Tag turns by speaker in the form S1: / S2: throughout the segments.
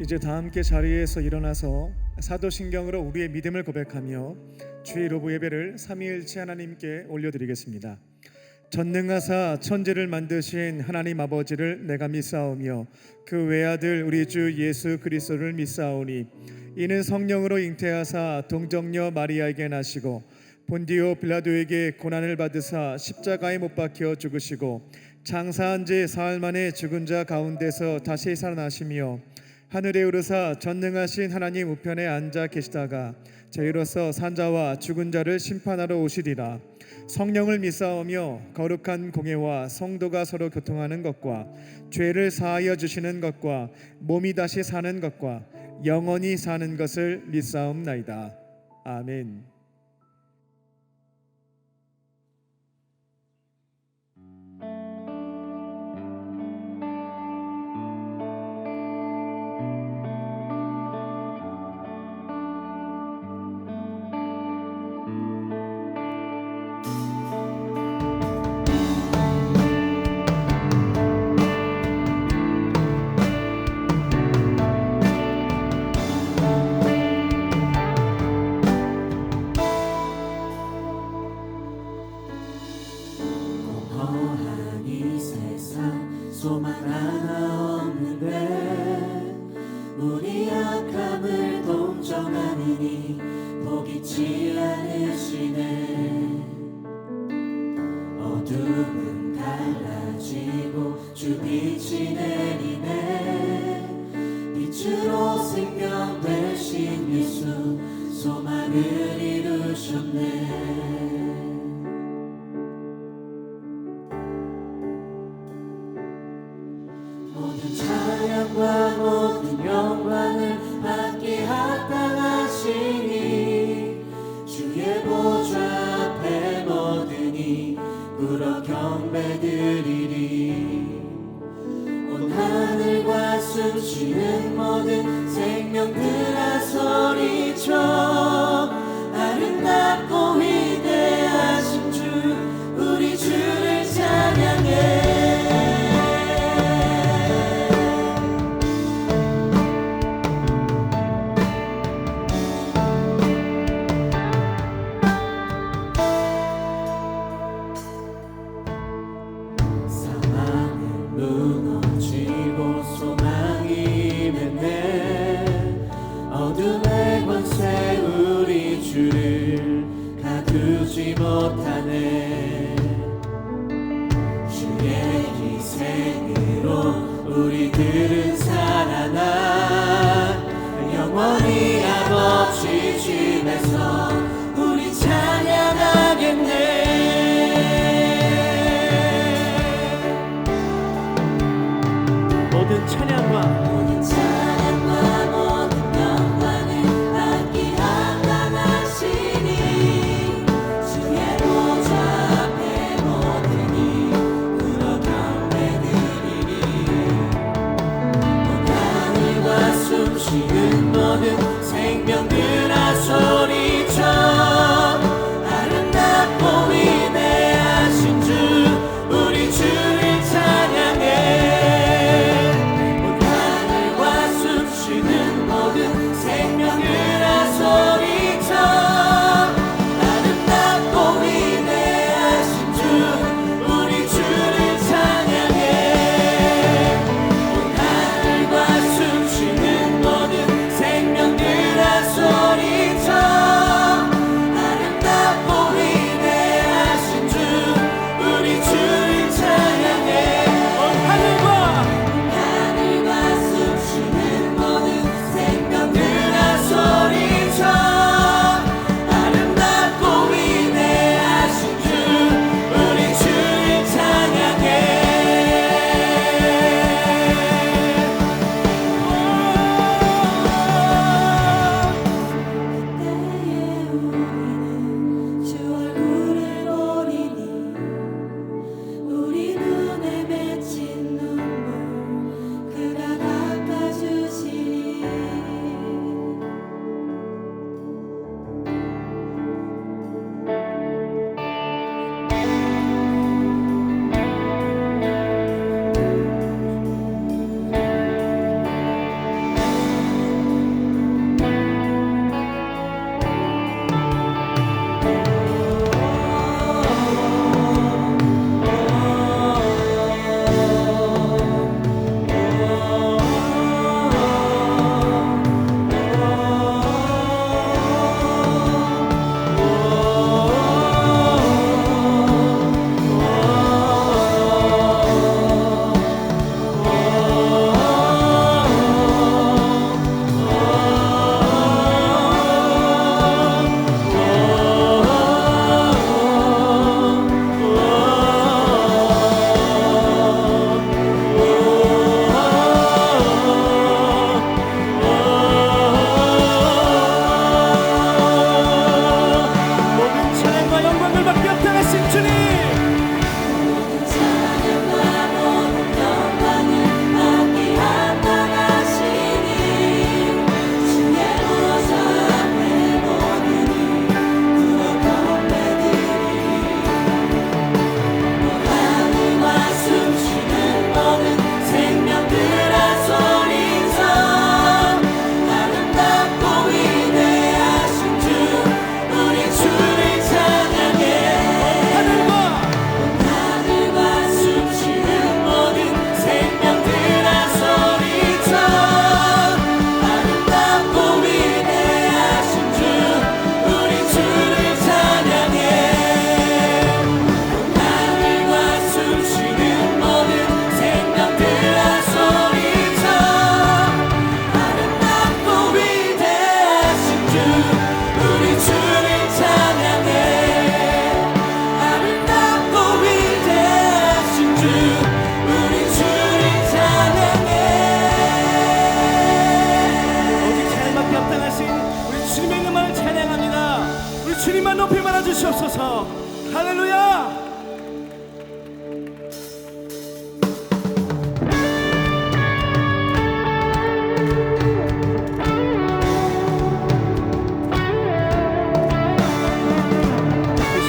S1: 이제 다 함께 자리에서 일어나서 사도신경으로 우리의 믿음을 고백하며 주의 로브 예배를 삼위일체 하나님께 올려드리겠습니다. 전능하사 천지를 만드신 하나님 아버지를 내가 믿사오며 그 외아들 우리 주 예수 그리스도를 믿사오니 이는 성령으로 잉태하사 동정녀 마리아에게 나시고 본디오 빌라도에게 고난을 받으사 십자가에 못 박혀 죽으시고 장사한 지 사흘 만에 죽은 자 가운데서 다시 살아나시며 하늘에 오르사 전능하신 하나님 우편에 앉아 계시다가 저희로서 산자와 죽은 자를 심판하러 오시리라. 성령을 믿사오며 거룩한 공예와 성도가 서로 교통하는 것과 죄를 사하여 주시는 것과 몸이 다시 사는 것과 영원히 사는 것을 믿사옵나이다. 아멘.
S2: 소망 하나 없는데 우리 약함을 동정하느니 포기치 않으시네. 어둠은 갈라지고 주 빛이 내리네. 빛으로 생명 되신 예수 소망을 이루셨네. 찬양과 모든 영광을 받기 합당하시니 주의 보좌 앞에 모든이 굴어 경배드리리. 온 하늘과 숨쉬는 모든 생명들아 소리쳐 아름답고 위대하신 주 우리 주를 찬양해. 못하네. 주의 희생으로 우리들은 살아나 영원히 아버지 집에서 우리 찬양하겠네. 모든 찬양과 숨쉬는 모든 생명들아 소리쳐 아름답고 위대하신 주 우리 주를 찬양해. 온 하늘과 숨쉬는 모든 생명들아 소리쳐 아름답고 위대하신 주 우리 주를 찬양해. 온 하늘과 숨쉬는 모든 생명들아 소리쳐 아름답고 위대하신 주 우리 주를 찬양해. 온 하늘과 숨쉬는 모든 생명들아 소리쳐 이름만 높이 말아 주시옵소서. 할렐루야.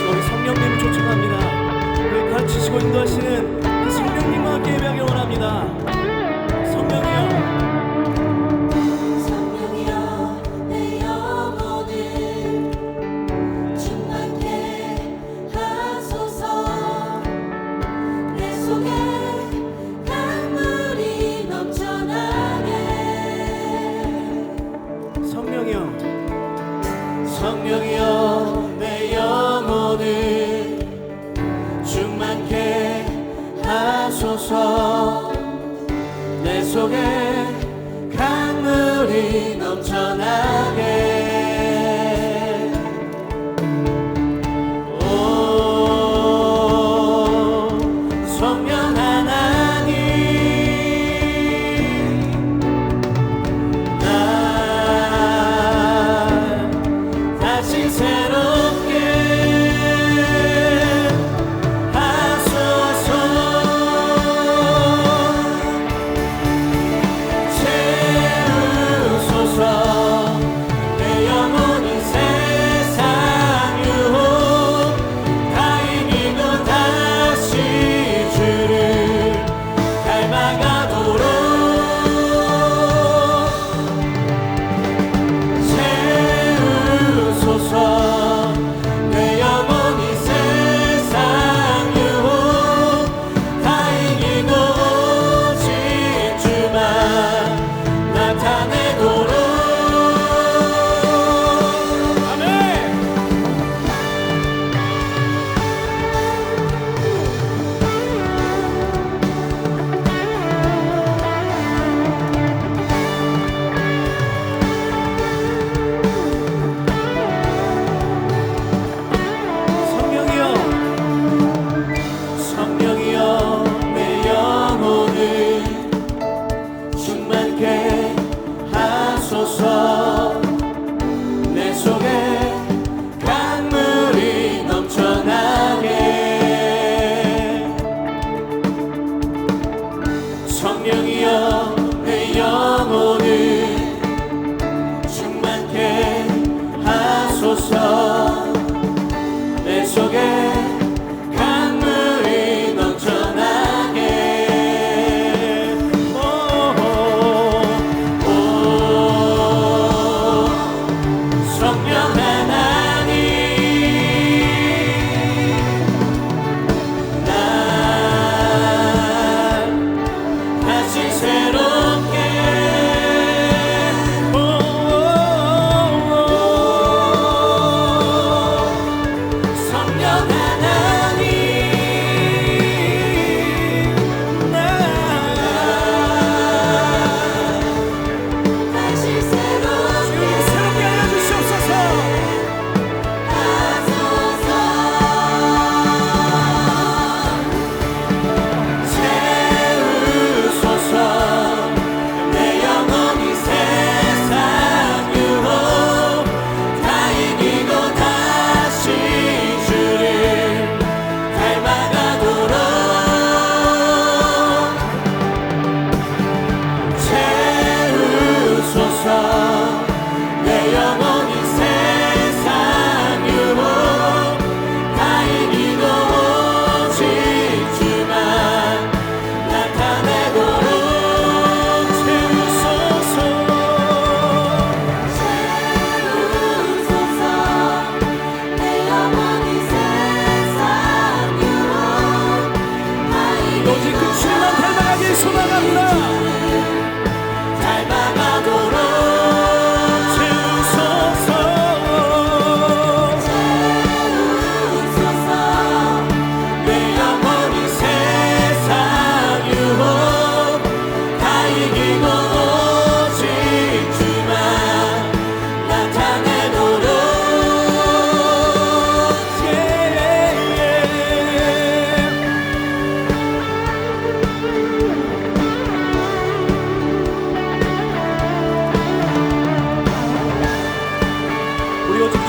S2: 우리 성령님을 초청합니다. 우리 가르치시고 인도하시는 그 성령님과 함께 예배하길 원합니다. 성령이여,
S3: 성령이여 내 영혼을 충만케 하소서. 내 속에 강물이 넘쳐나게.
S2: 성령이여, 성령이여 내 영혼을 충만케 하소서. 내 속에 강물이 넘쳐나게. 오 성령 하나님, 날 다시 새롭게 하소서. 채우소서. 내 영혼은 세상 유혹 다 이기고 다시 주를 닮아가도록 채우소서. 내 영혼이 세상 유혹 다 이기고 오직 주만 나타내도록. 아멘. 성령이여, 성령이여 내 영혼을 충만케 하소서. 내 속에 강물이 넘쳐나게. 성령이여 내 영혼을 충만케 하소서. 내 속에 강물이 넘쳐나게. 오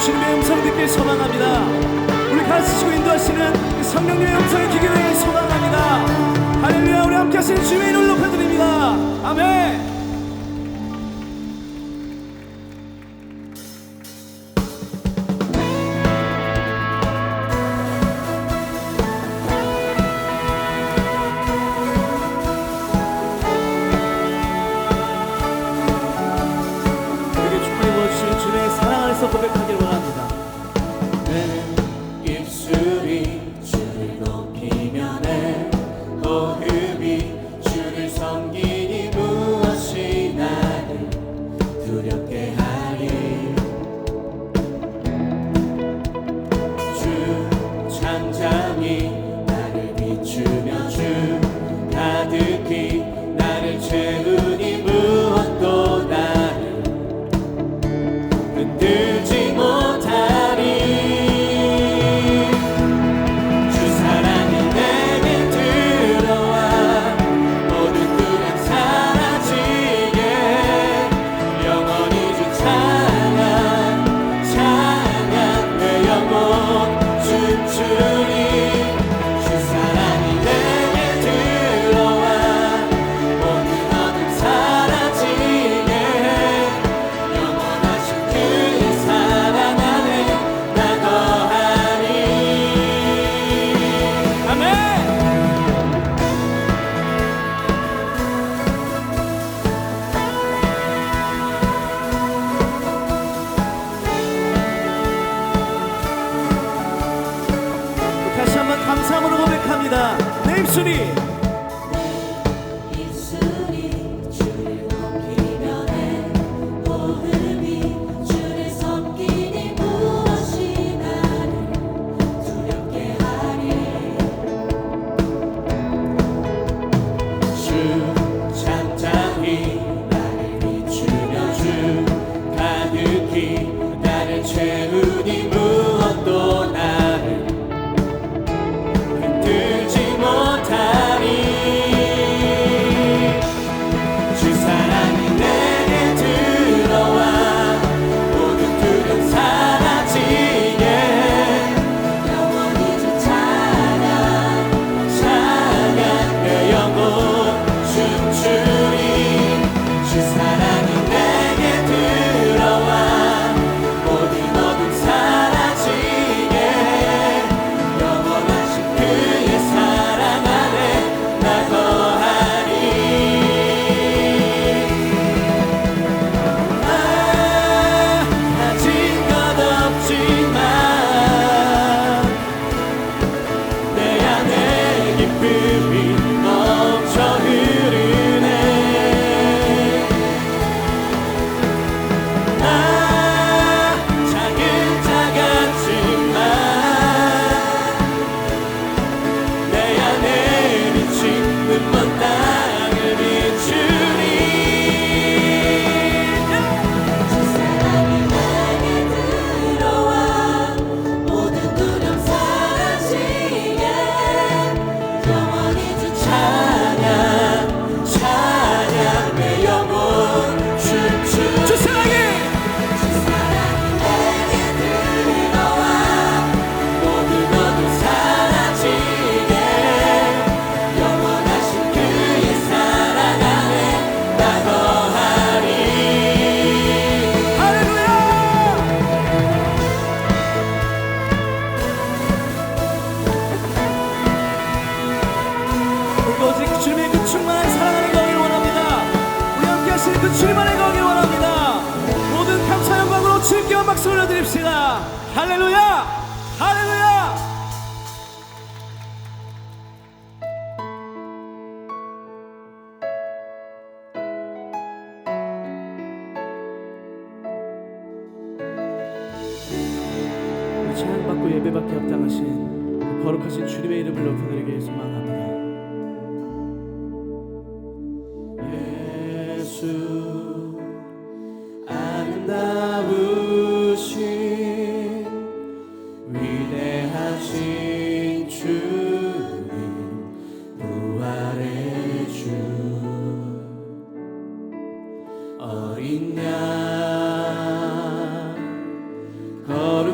S4: 주님의 음성 듣길 소망합니다. 우리 가르치시고 인도하시는 성령님의 음성을 귀 기울이길 소망합니다. 할렐루야. 우리 함께 하시는 주의 이름을 높여드립니다. 아멘. 고백하길 원합니다.
S2: 내 입술이 주를 높이며 내 호흡이 주를 섬기니 무엇이 나를 두렵게 하리. 주 창장이 나를 비추며 주 가득히 나를 채우니 무엇도 나를 흔들지 못하리. 주 사랑이 내게 들어와 모든 두려움 사라지게 영원히 주 찬양 찬양 내 영혼 춤추리. 주 사랑이 내게 들어와 모든 어둠 사라지게 영원하신 그의 사랑 안에 나 거하리. 아멘.
S4: 다시 한번 감사함으로 고백합니다. 내 입술이
S3: 입술이 주를 높이며 내 호흡이 주를 섬기니 무엇이 나를 두렵게 하리.
S2: 주 찬양이 나를 비추며 주 가득히 나를 채우니 무엇도 나를 흔들지 못하리. 주 사랑이 내게 들어와 모든 두려움 사라지게
S3: 영원히 주 찬양
S2: 찬양 내 영혼 춤추리. 주 사랑이 내게 들어와 모든 어둠 사라지게 영원하신 그의 사랑 안에 나 거하리. 가진 것 없지만 내 안에 기쁨이 넘쳐 흐르네. 작은 자 같지만 내 안에 비친 눈먼 땅을 비추리.
S3: 주 사랑이 내게 들어와 모든 두려움 사라지게 영원히 주
S2: 찬양 찬양 내 영혼 춤추.
S4: 주 사랑이
S3: 주 사랑이 내게 들어와
S2: 모든 어둠 사라지게 영원하신 그의 사랑 안에 나 거하리.
S4: 할렐루야. 우리가 오직 주님의 그 충만한 사랑 안에 거하길 원합니다. 우리 함께 하시는 그 주님 안에 거하길 원합니다. 모든 감사 영광으로 주님께 박수 올려드립시다. 할렐루야. 할렐루야. 찬양받고 예배받기 합당하신 그 거룩하신 주님의 이름을 높여드리길 소망합니다.
S2: 예수 아름다우신 위대하신 주님 부활의 주 어린 양 거룩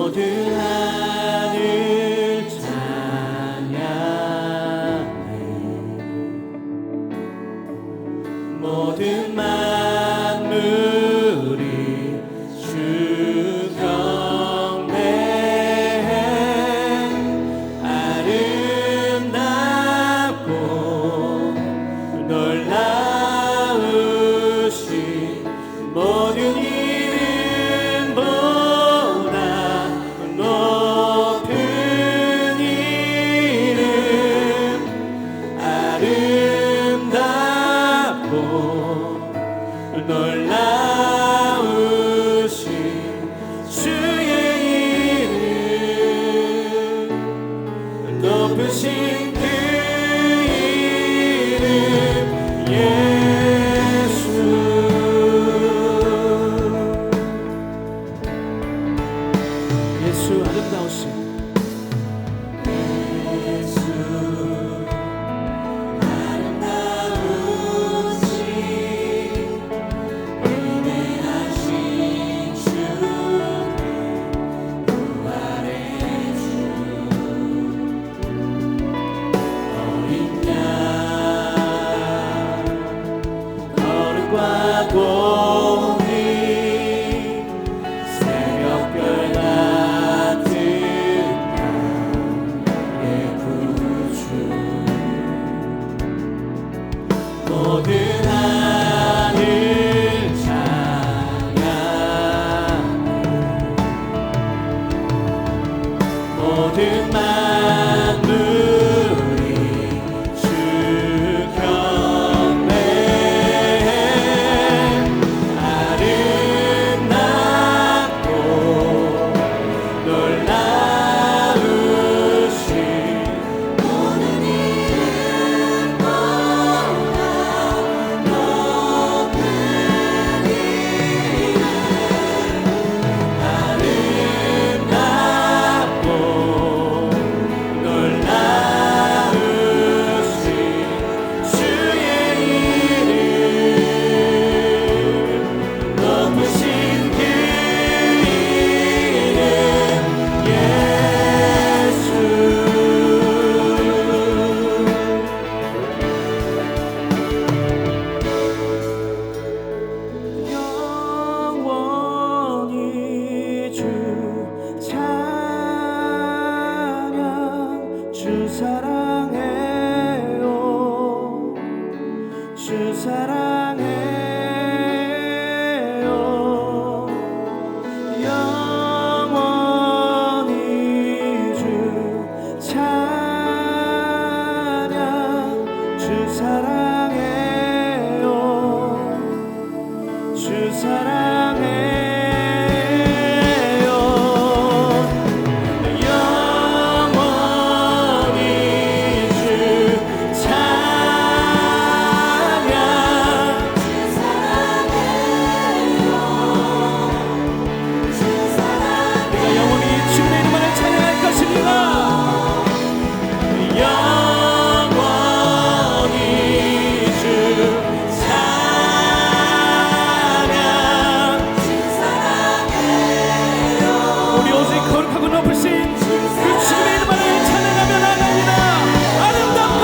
S2: 모든 하늘 찬양해 모든 만물이 주 경배해 아름답고 놀라우신 모든 이름보다 높은 이름 아름답고 놀라우신 주의 이름 높으신 그 이름 예수
S4: 예수 아름다우신
S2: 거룩과 공의 새벽별 같은 나의 구주 모든 하늘 찬양 모든 만물이 주 경배해 아름답고 놀라우신
S3: 모든 이름보다 높은 이름
S2: 아름답고 놀라우신 주의 이름 높으신 그 이름 예수
S4: 영원히 주 찬양 주 사랑해요 주 사랑해요 영원히 주 찬양 주 사랑해요 주 사랑해요
S2: 영원히 주 찬양
S4: 내가 영원히 주님의 이름만을 찬양할 것입니다
S2: 영원히 주 찬양
S4: 우리 오직 거룩하고 높으신 그 주님의 이름만을 찬양하며 나갑니다 아름답고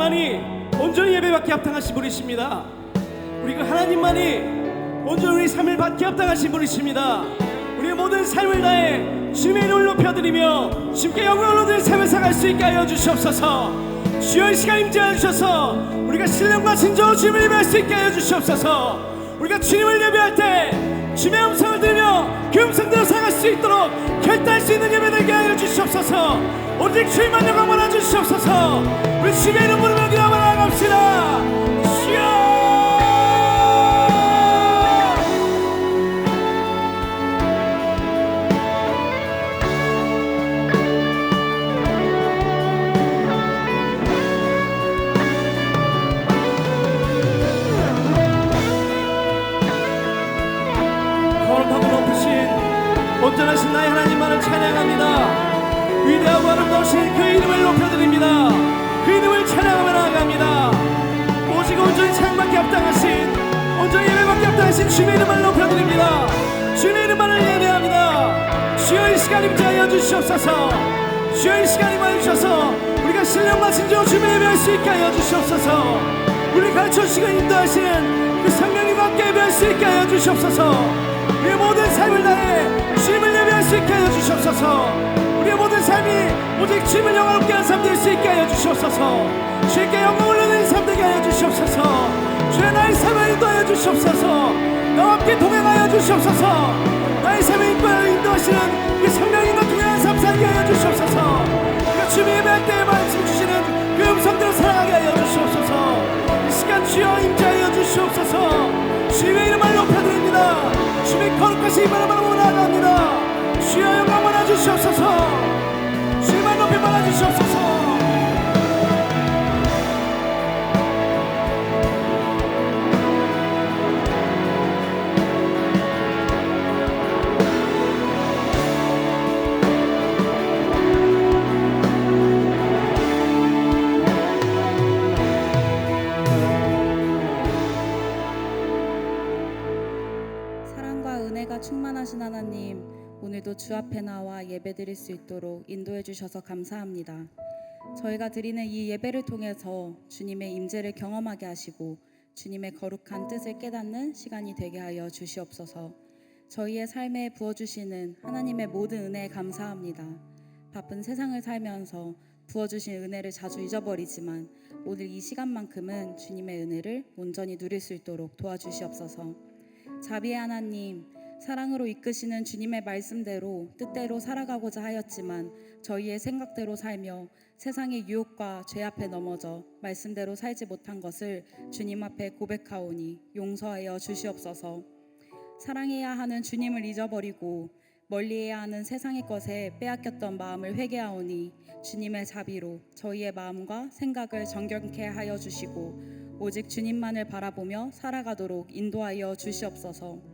S4: 하나님만이 온전히 예배받기 합당하신 분이십니다. 우리 그 하나님만이 온전히 우리 삶을 받기 합당하신 분이십니다. 우리의 모든 삶을 다해 주님의 이름을 높여드리며 주님께 영광을 얻는 삶을 살아갈 수 있게 하여 주시옵소서. 주여 이 시간 임재하여 주셔서 우리가 신령과 진정으로 주님을 예배할 수 있게 하여 주시옵소서. 우리가 주님을 예배할 때 주님의 음성을 들으며 그 음성대로 살아갈 수 있도록 결단할 수 있는 예배 되게 하여 주시옵소서. 오직 주님만 영광만 하여 주시옵소서. 우리 주님의 이름 부르며 기도하며 나아갑시다. 주여 온전하신 나의 하나님만을 찬양합니다. 위대하고 아름다우신 그 이름을 높여드립니다. 그 이름을 찬양하며 나아갑니다. 오직 온전히 찬양받기 합당하신 온전히 예배받기 합당하신 주님의 이름을 높여드립니다. 주님의 이름만을 예배합니다. 주여 이 시간 임재하여 주시옵소서. 주여 이 시간 임하여 주셔서 우리가 신령과 진정으로 주님을 예배할 수 있게 하여 주시옵소서. 우리 가르쳐주시고 인도하시는 그 성령님과 함께 예배할 수 있게 하여 주시옵소서. 우리의 모든 삶을 다해 주님을 예배할 수 있게 하여 주시옵소서. 우리의 모든 삶이 오직 주님을 영화롭게 하는 삶 될 수 있게 하여 주시옵소서. 주님께 영광을 올리는 삶 되게 하여 주시옵소서. 주의 나의 삶을 인도하여 주시옵소서. 나와 함께 동행하여 주시옵소서. 나의 삶을 인도하시는 그 성령님과 동행하는 삶 살게 하여 주시옵소서. 우리가 주님 예배할 때에 말씀 주시는 그 음성대로 살아가게 하여 주시옵소서. 이 시간 주여 임재하여 주시옵소서. 주님의 이름을 높여드립니다. 주님의 거룩하신 이름을 바라보고 나아갑니다. 주여 영광 받아주시옵소서. 주님을 높이 받아주시옵소서.
S5: 충만하신 하나님, 오늘도 주 앞에 나와 예배드릴 수 있도록 인도해 주셔서 감사합니다. 저희가 드리는 이 예배를 통해서 주님의 임재를 경험하게 하시고 주님의 거룩한 뜻을 깨닫는 시간이 되게 하여 주시옵소서. 저희의 삶에 부어주시는 하나님의 모든 은혜에 감사합니다. 바쁜 세상을 살면서 부어주신 은혜를 자주 잊어버리지만 오늘 이 시간만큼은 주님의 은혜를 온전히 누릴 수 있도록 도와주시옵소서. 자비의 하나님, 사랑으로 이끄시는 주님의 말씀대로 뜻대로 살아가고자 하였지만 저희의 생각대로 살며 세상의 유혹과 죄 앞에 넘어져 말씀대로 살지 못한 것을 주님 앞에 고백하오니 용서하여 주시옵소서. 사랑해야 하는 주님을 잊어버리고 멀리해야 하는 세상의 것에 빼앗겼던 마음을 회개하오니 주님의 자비로 저희의 마음과 생각을 정결케 하여 주시고 오직 주님만을 바라보며 살아가도록 인도하여 주시옵소서.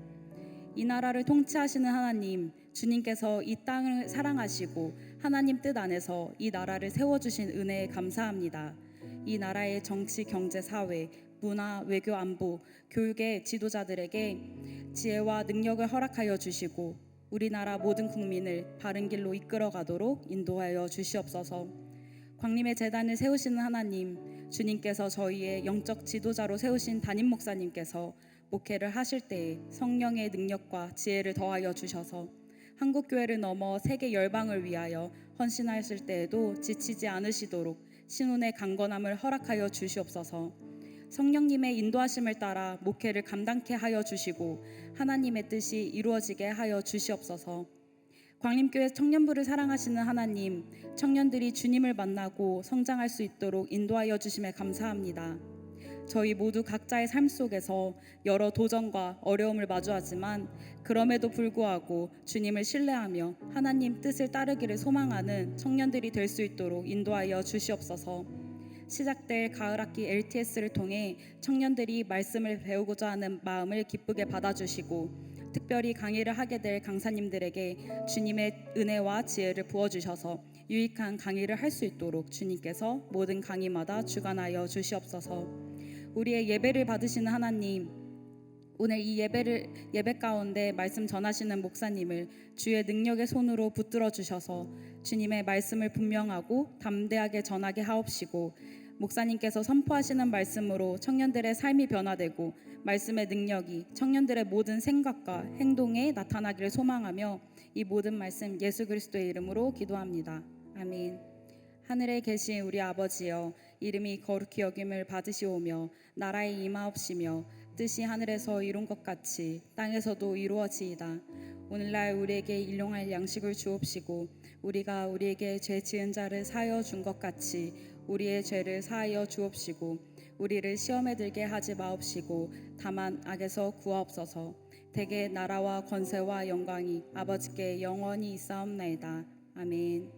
S5: 이 나라를 통치하시는 하나님, 주님께서 이 땅을 사랑하시고 하나님 뜻 안에서 이 나라를 세워주신 은혜에 감사합니다. 이 나라의 정치, 경제, 사회, 문화, 외교, 안보, 교육의 지도자들에게 지혜와 능력을 허락하여 주시고 우리나라 모든 국민을 바른 길로 이끌어가도록 인도하여 주시옵소서. 광림의 재단을 세우시는 하나님, 주님께서 저희의 영적 지도자로 세우신 담임 목사님께서 목회를 하실 때에 성령의 능력과 지혜를 더하여 주셔서 한국교회를 넘어 세계 열방을 위하여 헌신하실 때에도 지치지 않으시도록 신혼의 강건함을 허락하여 주시옵소서. 성령님의 인도하심을 따라 목회를 감당케 하여 주시고 하나님의 뜻이 이루어지게 하여 주시옵소서. 광림교회 청년부를 사랑하시는 하나님, 청년들이 주님을 만나고 성장할 수 있도록 인도하여 주심에 감사합니다. 저희 모두 각자의 삶 속에서 여러 도전과 어려움을 마주하지만 그럼에도 불구하고 주님을 신뢰하며 하나님 뜻을 따르기를 소망하는 청년들이 될 수 있도록 인도하여 주시옵소서. 시작될 가을학기 LTS를 통해 청년들이 말씀을 배우고자 하는 마음을 기쁘게 받아주시고 특별히 강의를 하게 될 강사님들에게 주님의 은혜와 지혜를 부어주셔서 유익한 강의를 할 수 있도록 주님께서 모든 강의마다 주관하여 주시옵소서. 우리의 예배를 받으시는 하나님, 오늘 이 예배 가운데 말씀 전하시는 목사님을 주의 능력의 손으로 붙들어 주셔서 주님의 말씀을 분명하고 담대하게 전하게 하옵시고 목사님께서 선포하시는 말씀으로 청년들의 삶이 변화되고 말씀의 능력이 청년들의 모든 생각과 행동에 나타나기를 소망하며 이 모든 말씀 예수 그리스도의 이름으로 기도합니다. 아멘. 하늘에 계신 우리 아버지여, 이름이 거룩히 여김을 받으시오며 나라의 임하옵시며 뜻이 하늘에서 이룬 것 같이 땅에서도 이루어지이다. 오늘날 우리에게 일용할 양식을 주옵시고 우리가 우리에게 죄 지은 자를 사하여 준 것 같이 우리의 죄를 사하여 주옵시고 우리를 시험에 들게 하지 마옵시고 다만 악에서 구하옵소서. 대개 나라와 권세와 영광이 아버지께 영원히 있사옵나이다. 아멘.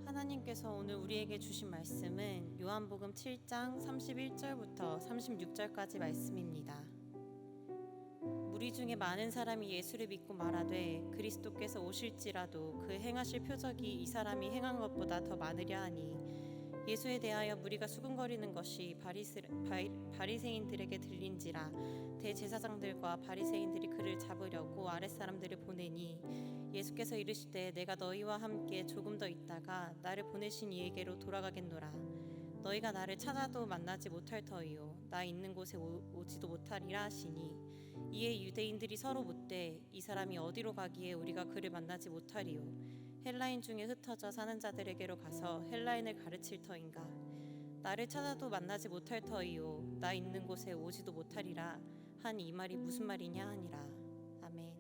S6: 하나님께서 오늘 우리에게 주신 말씀은 요한복음 7장 31절부터 36절까지 말씀입니다. 무리 중에 많은 사람이 예수를 믿고 말하되 그리스도께서 오실지라도 그 행하실 표적이 이 사람이 행한 것보다 더 많으려 하니 예수에 대하여 무리가 수군거리는 것이 바리새인들에게 들린지라. 대제사장들과 바리새인들이 그를 잡으려고 아랫사람들을 보내니 예수께서 이르시되 내가 너희와 함께 조금 더 있다가 나를 보내신 이에게로 돌아가겠노라. 너희가 나를 찾아도 만나지 못할 터이요 나 있는 곳에 오지도 못하리라 하시니 이에 유대인들이 서로 묻되 이 사람이 어디로 가기에 우리가 그를 만나지 못하리요. 헬라인 중에 흩어져 사는 자들에게로 가서 헬라인을 가르칠 터인가. 나를 찾아도 만나지 못할 터이요 나 있는 곳에 오지도 못하리라 한 이 말이 무슨 말이냐 하니라. 아멘.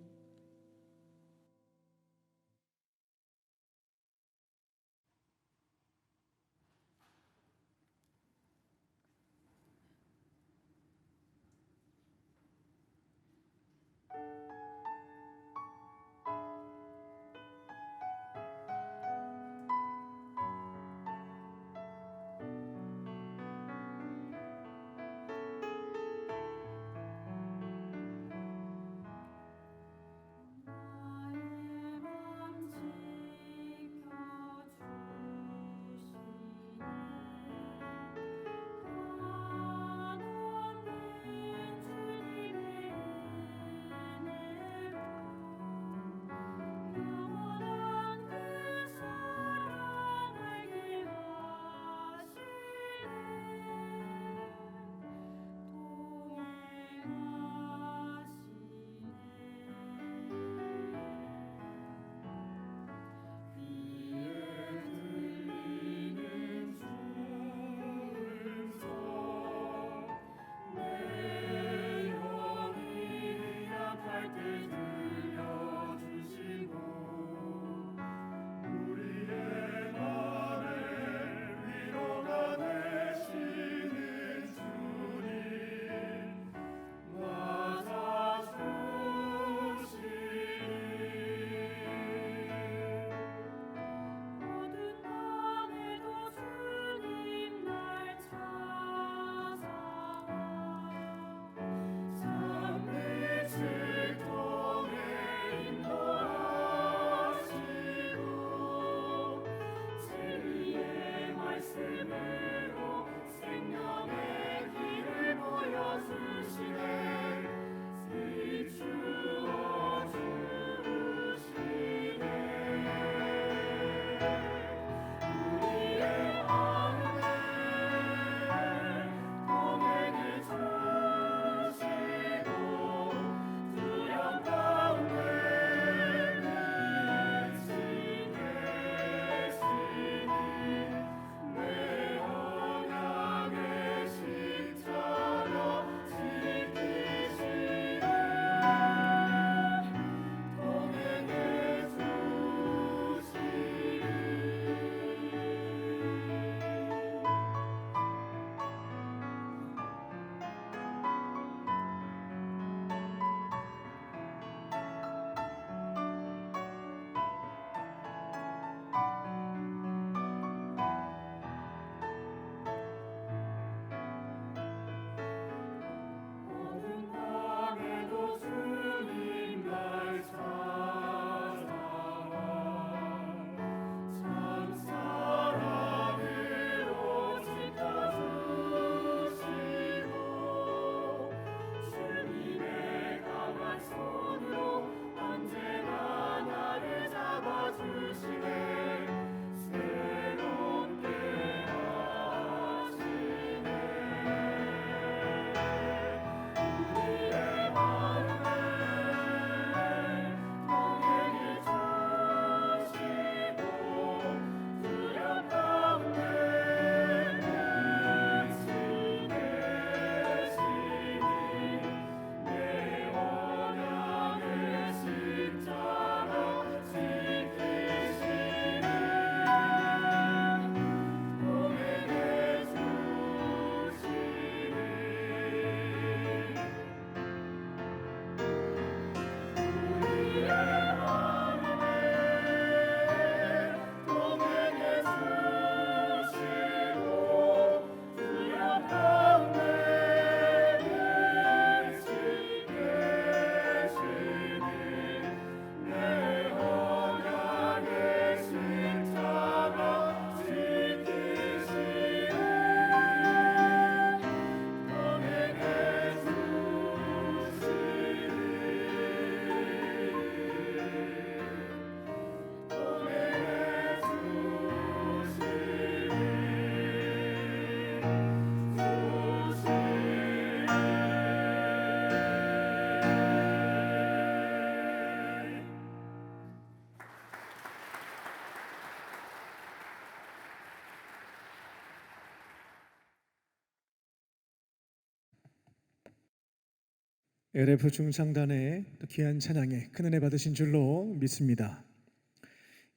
S1: LF 중창단의 귀한 찬양에 큰 은혜 받으신 줄로 믿습니다.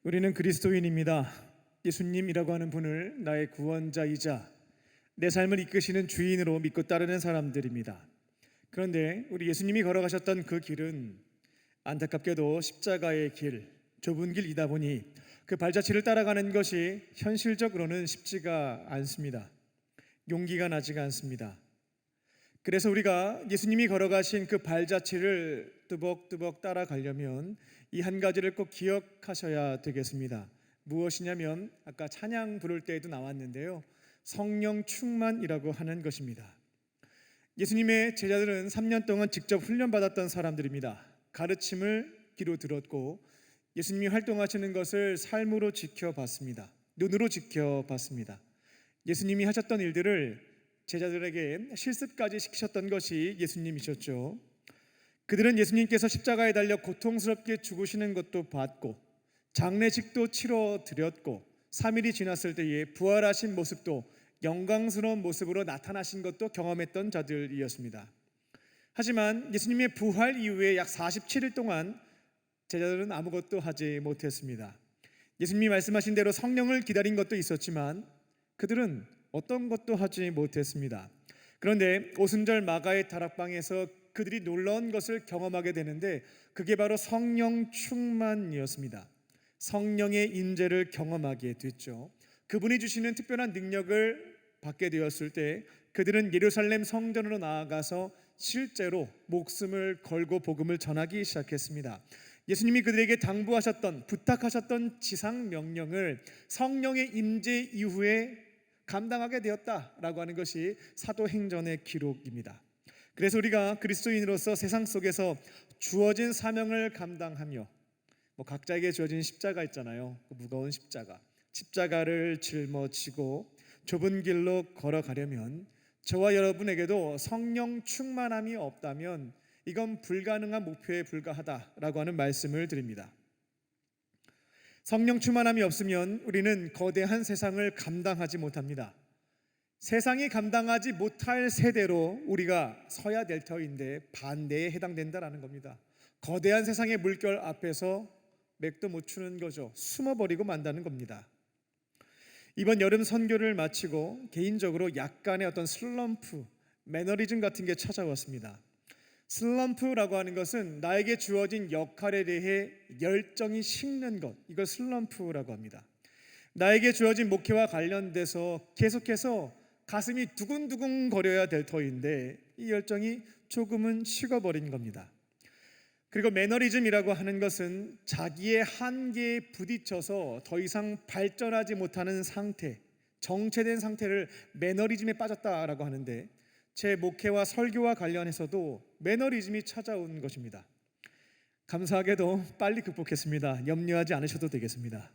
S1: 우리는 그리스도인입니다. 예수님이라고 하는 분을 나의 구원자이자 내 삶을 이끄시는 주인으로 믿고 따르는 사람들입니다. 그런데 우리 예수님이 걸어가셨던 그 길은 안타깝게도 십자가의 길, 좁은 길이다 보니 그 발자취를 따라가는 것이 현실적으로는 쉽지가 않습니다. 용기가 나지가 않습니다. 그래서 우리가 예수님이 걸어가신 그 발자취를 뚜벅뚜벅 따라가려면 이 한 가지를 꼭 기억하셔야 되겠습니다. 무엇이냐면 아까 찬양 부를 때에도 나왔는데요, 성령 충만이라고 하는 것입니다. 예수님의 제자들은 3년 동안 직접 훈련받았던 사람들입니다. 가르침을 귀로 들었고 예수님이 활동하시는 것을 삶으로 지켜봤습니다. 눈으로 지켜봤습니다. 예수님이 하셨던 일들을 제자들에게 실습까지 시키셨던 것이 예수님이셨죠. 그들은 예수님께서 십자가에 달려 고통스럽게 죽으시는 것도 봤고 장례식도 치러 드렸고 3일이 지났을 때에 부활하신 모습도 영광스러운 모습으로 나타나신 것도 경험했던 자들이었습니다. 하지만 예수님의 부활 이후에 약 47일 동안 제자들은 아무것도 하지 못했습니다. 예수님이 말씀하신 대로 성령을 기다린 것도 있었지만 그들은 어떤 것도 하지 못했습니다. 그런데 오순절 마가의 다락방에서 그들이 놀라운 것을 경험하게 되는데 그게 바로 성령 충만이었습니다. 성령의 임재를 경험하게 됐죠. 그분이 주시는 특별한 능력을 받게 되었을 때 그들은 예루살렘 성전으로 나아가서 실제로 목숨을 걸고 복음을 전하기 시작했습니다. 예수님이 그들에게 당부하셨던, 부탁하셨던 지상 명령을 성령의 임재 이후에 감당하게 되었다라고 하는 것이 사도행전의 기록입니다. 그래서 우리가 그리스도인으로서 세상 속에서 주어진 사명을 감당하며 각자에게 주어진 십자가 있잖아요. 그 무거운 십자가를 짊어지고 좁은 길로 걸어가려면 저와 여러분에게도 성령 충만함이 없다면 이건 불가능한 목표에 불과하다라고 하는 말씀을 드립니다. 성령 충만함이 없으면 우리는 거대한 세상을 감당하지 못합니다. 세상이 감당하지 못할 세대로 우리가 서야 될 터인데 반대에 해당된다라는 겁니다. 거대한 세상의 물결 앞에서 맥도 못 추는 거죠. 숨어버리고 만다는 겁니다. 이번 여름 선교를 마치고 개인적으로 약간의 어떤 슬럼프, 매너리즘 같은 게 찾아왔습니다. 슬럼프라고 하는 것은 나에게 주어진 역할에 대해 열정이 식는 것, 이걸 슬럼프라고 합니다. 나에게 주어진 목회와 관련돼서 계속해서 가슴이 두근두근 거려야 될 터인데 이 열정이 조금은 식어버린 겁니다. 그리고 매너리즘이라고 하는 것은 자기의 한계에 부딪혀서 더 이상 발전하지 못하는 상태, 정체된 상태를 매너리즘에 빠졌다라고 하는데 제 목회와 설교와 관련해서도 매너리즘이 찾아온 것입니다. 감사하게도 빨리 극복했습니다. 염려하지 않으셔도 되겠습니다.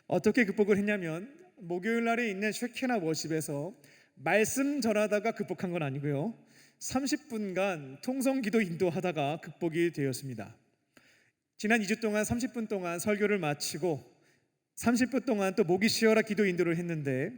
S1: 어떻게 극복을 했냐면 목요일 날에 있는 쉐케나 워십에서 말씀 전하다가 극복한 건 아니고요, 30분간 통성기도 인도하다가 극복이 되었습니다. 지난 2주 동안 30분 동안 설교를 마치고 30분 동안 또 목이 쉬어라 기도 인도를 했는데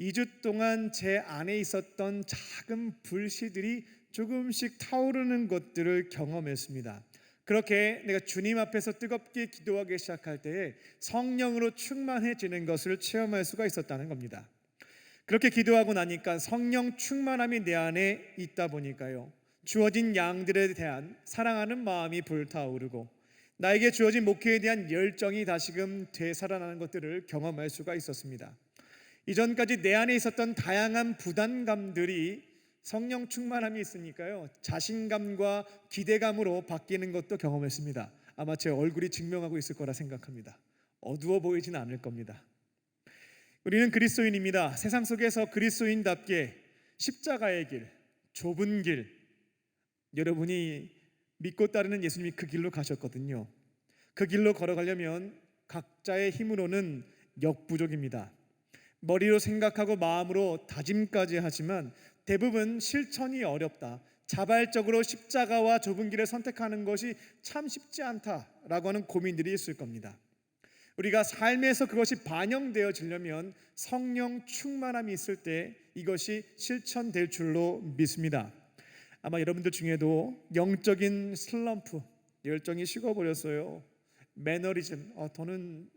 S1: 2주 동안 제 안에 있었던 작은 불씨들이 조금씩 타오르는 것들을 경험했습니다. 그렇게 내가 주님 앞에서 뜨겁게 기도하기 시작할 때에 성령으로 충만해지는 것을 체험할 수가 있었다는 겁니다. 그렇게 기도하고 나니까 성령 충만함이 내 안에 있다 보니까요, 주어진 양들에 대한 사랑하는 마음이 불타오르고 나에게 주어진 목회에 대한 열정이 다시금 되살아나는 것들을 경험할 수가 있었습니다. 이전까지 내 안에 있었던 다양한 부담감들이 성령 충만함이 있으니까요, 자신감과 기대감으로 바뀌는 것도 경험했습니다. 아마 제 얼굴이 증명하고 있을 거라 생각합니다. 어두워 보이지는 않을 겁니다. 우리는 그리스도인입니다. 세상 속에서 그리스도인답게 십자가의 길, 좁은 길, 여러분이 믿고 따르는 예수님이 그 길로 가셨거든요. 그 길로 걸어가려면 각자의 힘으로는 역부족입니다. 머리로 생각하고 마음으로 다짐까지 하지만 대부분 실천이 어렵다, 자발적으로 십자가와 좁은 길을 선택하는 것이 참 쉽지 않다라고 하는 고민들이 있을 겁니다. 우리가 삶에서 그것이 반영되어지려면 성령 충만함이 있을 때 이것이 실천될 줄로 믿습니다. 아마 여러분들 중에도 영적인 슬럼프, 열정이 식어버렸어요. 매너리즘, 더는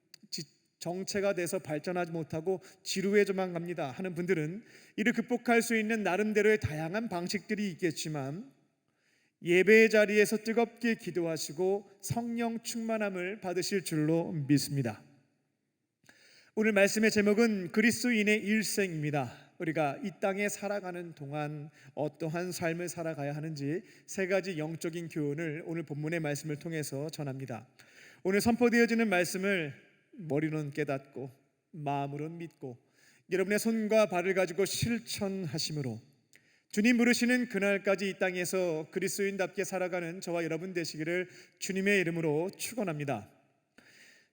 S1: 정체가 돼서 발전하지 못하고 지루해져만 갑니다 하는 분들은 이를 극복할 수 있는 나름대로의 다양한 방식들이 있겠지만, 예배의 자리에서 뜨겁게 기도하시고 성령 충만함을 받으실 줄로 믿습니다. 오늘 말씀의 제목은 그리스도인의 일생입니다. 우리가 이 땅에 살아가는 동안 어떠한 삶을 살아가야 하는지 세 가지 영적인 교훈을 오늘 본문의 말씀을 통해서 전합니다. 오늘 선포되어지는 말씀을 머리로는 깨닫고 마음으로는 믿고 여러분의 손과 발을 가지고 실천하심으로 주님 부르시는 그날까지 이 땅에서 그리스도인답게 살아가는 저와 여러분 되시기를 주님의 이름으로 축원합니다.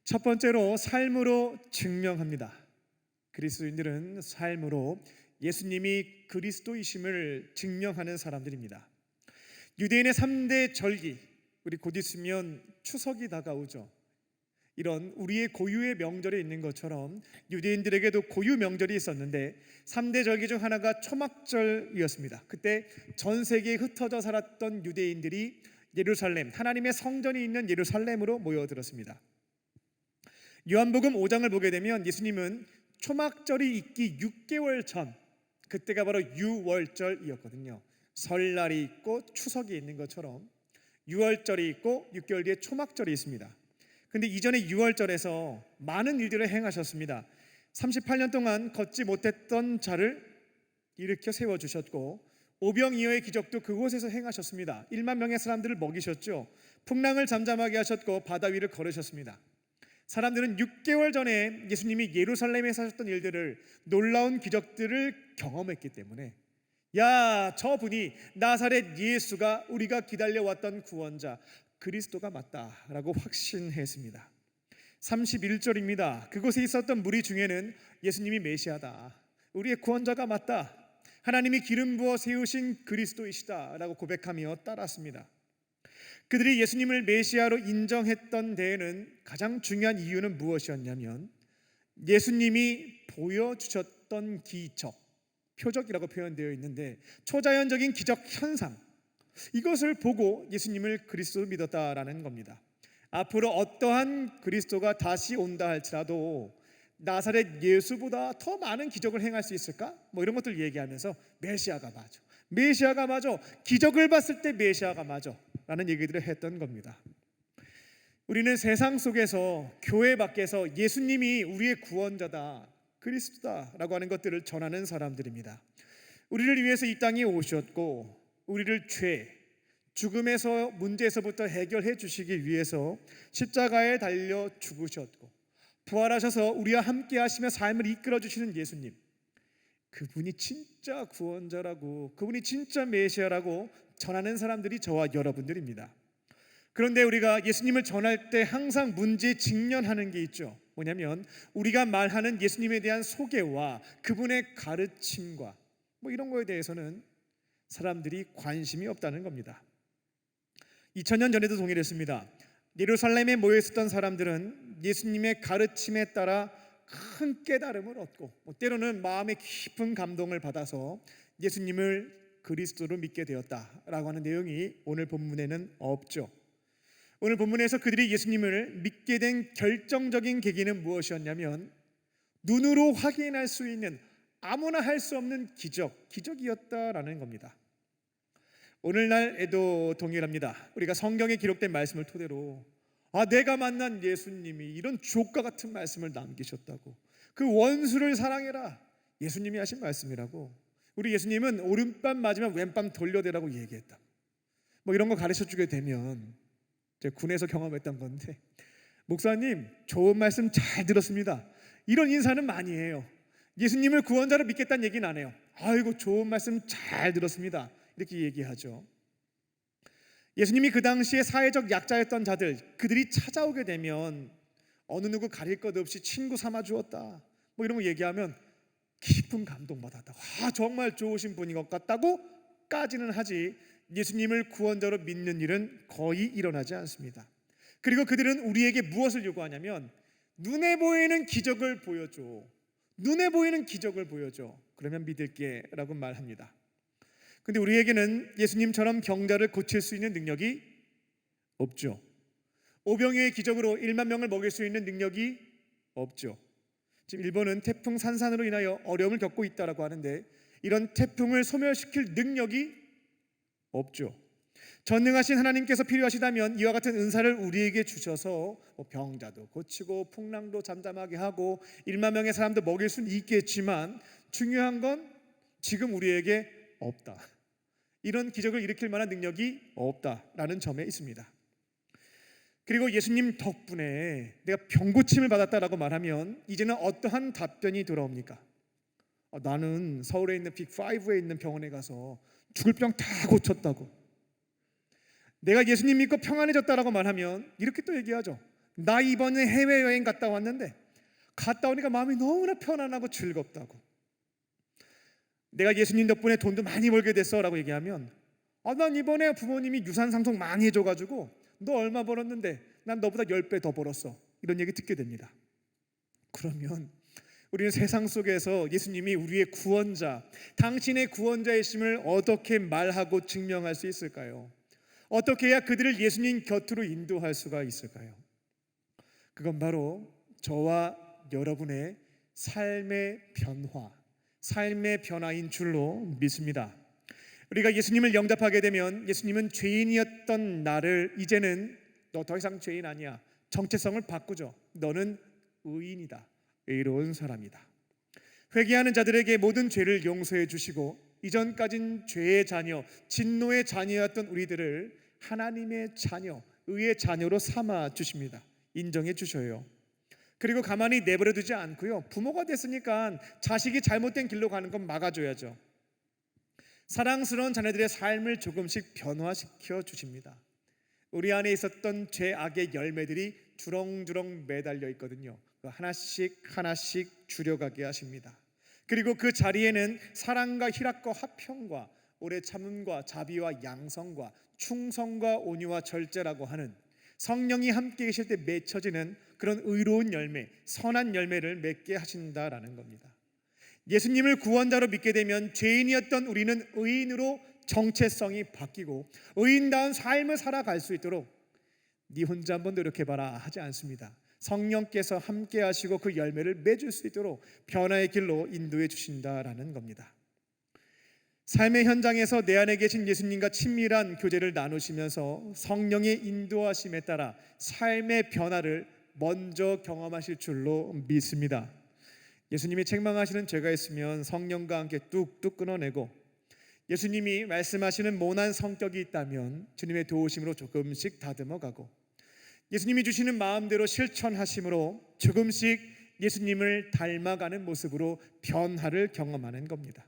S1: 첫 번째로 삶으로 증명합니다. 그리스도인들은 삶으로 예수님이 그리스도이심을 증명하는 사람들입니다. 유대인의 3대 절기, 우리 곧 있으면 추석이 다가오죠. 이런 우리의 고유의 명절이 있는 것처럼 유대인들에게도 고유 명절이 있었는데 3대 절기 중 하나가 초막절이었습니다. 그때 전 세계에 흩어져 살았던 유대인들이 예루살렘, 하나님의 성전이 있는 예루살렘으로 모여들었습니다. 요한복음 5장을 보게 되면 예수님은 초막절이 있기 6개월 전, 그때가 바로 유월절이었거든요. 설날이 있고 추석이 있는 것처럼 유월절이 있고 6개월 뒤에 초막절이 있습니다. 근데 이전에 유월절에서 많은 일들을 행하셨습니다. 38년 동안 걷지 못했던 자를 일으켜 세워주셨고 오병이어의 기적도 그곳에서 행하셨습니다. 1만 명의 사람들을 먹이셨죠. 풍랑을 잠잠하게 하셨고 바다 위를 걸으셨습니다. 사람들은 6개월 전에 예수님이 예루살렘에서 하셨던 일들을, 놀라운 기적들을 경험했기 때문에 야, 저분이 나사렛 예수가 우리가 기다려왔던 구원자 그리스도가 맞다라고 확신했습니다. 31절입니다. 그곳에 있었던 무리 중에는 예수님이 메시아다, 우리의 구원자가 맞다, 하나님이 기름 부어 세우신 그리스도이시다라고 고백하며 따랐습니다. 그들이 예수님을 메시아로 인정했던 데에는 가장 중요한 이유는 무엇이었냐면 예수님이 보여주셨던 기적, 표적이라고 표현되어 있는데 초자연적인 기적 현상, 이것을 보고 예수님을 그리스도로 믿었다라는 겁니다. 앞으로 어떠한 그리스도가 다시 온다 할지라도 나사렛 예수보다 더 많은 기적을 행할 수 있을까? 이런 것들 얘기하면서 메시아가 맞아, 메시아가 맞아, 기적을 봤을 때 메시아가 맞아 라는 얘기들을 했던 겁니다. 우리는 세상 속에서, 교회 밖에서 예수님이 우리의 구원자다, 그리스도다 라고 하는 것들을 전하는 사람들입니다. 우리를 위해서 이 땅에 오셨고 우리를 죄, 죽음에서, 문제에서부터 해결해 주시기 위해서 십자가에 달려 죽으셨고 부활하셔서 우리와 함께 하시며 삶을 이끌어 주시는 예수님, 그분이 진짜 구원자라고, 그분이 진짜 메시아라고 전하는 사람들이 저와 여러분들입니다. 그런데 우리가 예수님을 전할 때 항상 문제에 직면하는 게 있죠. 뭐냐면 우리가 말하는 예수님에 대한 소개와 그분의 가르침과 이런 거에 대해서는 사람들이 관심이 없다는 겁니다. 2000년 전에도 동일했습니다. 예루살렘에 모여 있었던 사람들은 예수님의 가르침에 따라 큰 깨달음을 얻고 때로는 마음의 깊은 감동을 받아서 예수님을 그리스도로 믿게 되었다라고 하는 내용이 오늘 본문에는 없죠. 오늘 본문에서 그들이 예수님을 믿게 된 결정적인 계기는 무엇이었냐면 눈으로 확인할 수 있는, 아무나 할 수 없는 기적이었다라는 겁니다. 오늘날에도 동일합니다. 우리가 성경에 기록된 말씀을 토대로 내가 만난 예수님이 이런 주옥과 같은 말씀을 남기셨다고, 그 원수를 사랑해라, 예수님이 하신 말씀이라고, 우리 예수님은 오른밤 맞으면 왼밤 돌려대라고 얘기했다, 이런 거 가르쳐주게 되면, 제가 군에서 경험했던 건데, 목사님 좋은 말씀 잘 들었습니다, 이런 인사는 많이 해요. 예수님을 구원자로 믿겠다는 얘기는 안 해요. 아이고 좋은 말씀 잘 들었습니다, 이렇게 얘기하죠. 예수님이 그 당시에 사회적 약자였던 자들, 그들이 찾아오게 되면 어느 누구 가릴 것 없이 친구 삼아 주었다, 이런 거 얘기하면 깊은 감동받았다, 정말 좋으신 분인 것 같다고 까지는 하지, 예수님을 구원자로 믿는 일은 거의 일어나지 않습니다. 그리고 그들은 우리에게 무엇을 요구하냐면 눈에 보이는 기적을 보여줘, 눈에 보이는 기적을 보여줘, 그러면 믿을게 라고 말합니다. 근데 우리에게는 예수님처럼 병자를 고칠 수 있는 능력이 없죠. 오병이의 기적으로 1만 명을 먹일 수 있는 능력이 없죠. 지금 일본은 태풍 산산으로 인하여 어려움을 겪고 있다라고 하는데 이런 태풍을 소멸시킬 능력이 없죠. 전능하신 하나님께서 필요하시다면 이와 같은 은사를 우리에게 주셔서 병자도 고치고 풍랑도 잠잠하게 하고 1만 명의 사람도 먹일 수는 있겠지만 중요한 건 지금 우리에게 없다. 이런 기적을 일으킬 만한 능력이 없다라는 점에 있습니다. 그리고 예수님 덕분에 내가 병고침을 받았다라고 말하면 이제는 어떠한 답변이 돌아옵니까? 나는 서울에 있는 빅5에 있는 병원에 가서 죽을 병 다 고쳤다고. 내가 예수님 믿고 평안해졌다라고 말하면 이렇게 또 얘기하죠. 나 이번에 해외여행 갔다 왔는데 갔다 오니까 마음이 너무나 편안하고 즐겁다고. 내가 예수님 덕분에 돈도 많이 벌게 됐어 라고 얘기하면 난 이번에 부모님이 유산 상속 많이 해줘가지고 너 얼마 벌었는데 난 너보다 10배 더 벌었어. 이런 얘기 듣게 됩니다. 그러면 우리는 세상 속에서 예수님이 우리의 구원자, 당신의 구원자이심을 어떻게 말하고 증명할 수 있을까요? 어떻게 해야 그들을 예수님 곁으로 인도할 수가 있을까요? 그건 바로 저와 여러분의 삶의 변화, 삶의 변화인 줄로 믿습니다. 우리가 예수님을 영접하게 되면 예수님은 죄인이었던 나를 이제는 너 더 이상 죄인 아니야. 정체성을 바꾸죠. 너는 의인이다. 의로운 사람이다. 회개하는 자들에게 모든 죄를 용서해 주시고 이전까진 죄의 자녀, 진노의 자녀였던 우리들을 하나님의 자녀, 의의 자녀로 삼아 주십니다. 인정해 주셔요. 그리고 가만히 내버려 두지 않고요. 부모가 됐으니까 자식이 잘못된 길로 가는 건 막아줘야죠. 사랑스러운 자녀들의 삶을 조금씩 변화시켜 주십니다. 우리 안에 있었던 죄악의 열매들이 주렁주렁 매달려 있거든요. 하나씩 하나씩 줄여가게 하십니다. 그리고 그 자리에는 사랑과 희락과 화평과 오래 참음과 자비와 양성과 충성과 온유와 절제라고 하는 성령이 함께 계실 때 맺혀지는 그런 의로운 열매, 선한 열매를 맺게 하신다라는 겁니다. 예수님을 구원자로 믿게 되면 죄인이었던 우리는 의인으로 정체성이 바뀌고 의인다운 삶을 살아갈 수 있도록 네 혼자 한번 노력해봐라 하지 않습니다. 성령께서 함께 하시고 그 열매를 맺을 수 있도록 변화의 길로 인도해 주신다라는 겁니다. 삶의 현장에서 내 안에 계신 예수님과 친밀한 교제를 나누시면서 성령의 인도하심에 따라 삶의 변화를 먼저 경험하실 줄로 믿습니다. 예수님이 책망하시는 죄가 있으면 성령과 함께 뚝뚝 끊어내고 예수님이 말씀하시는 모난 성격이 있다면 주님의 도우심으로 조금씩 다듬어가고 예수님이 주시는 마음대로 실천하심으로 조금씩 예수님을 닮아가는 모습으로 변화를 경험하는 겁니다.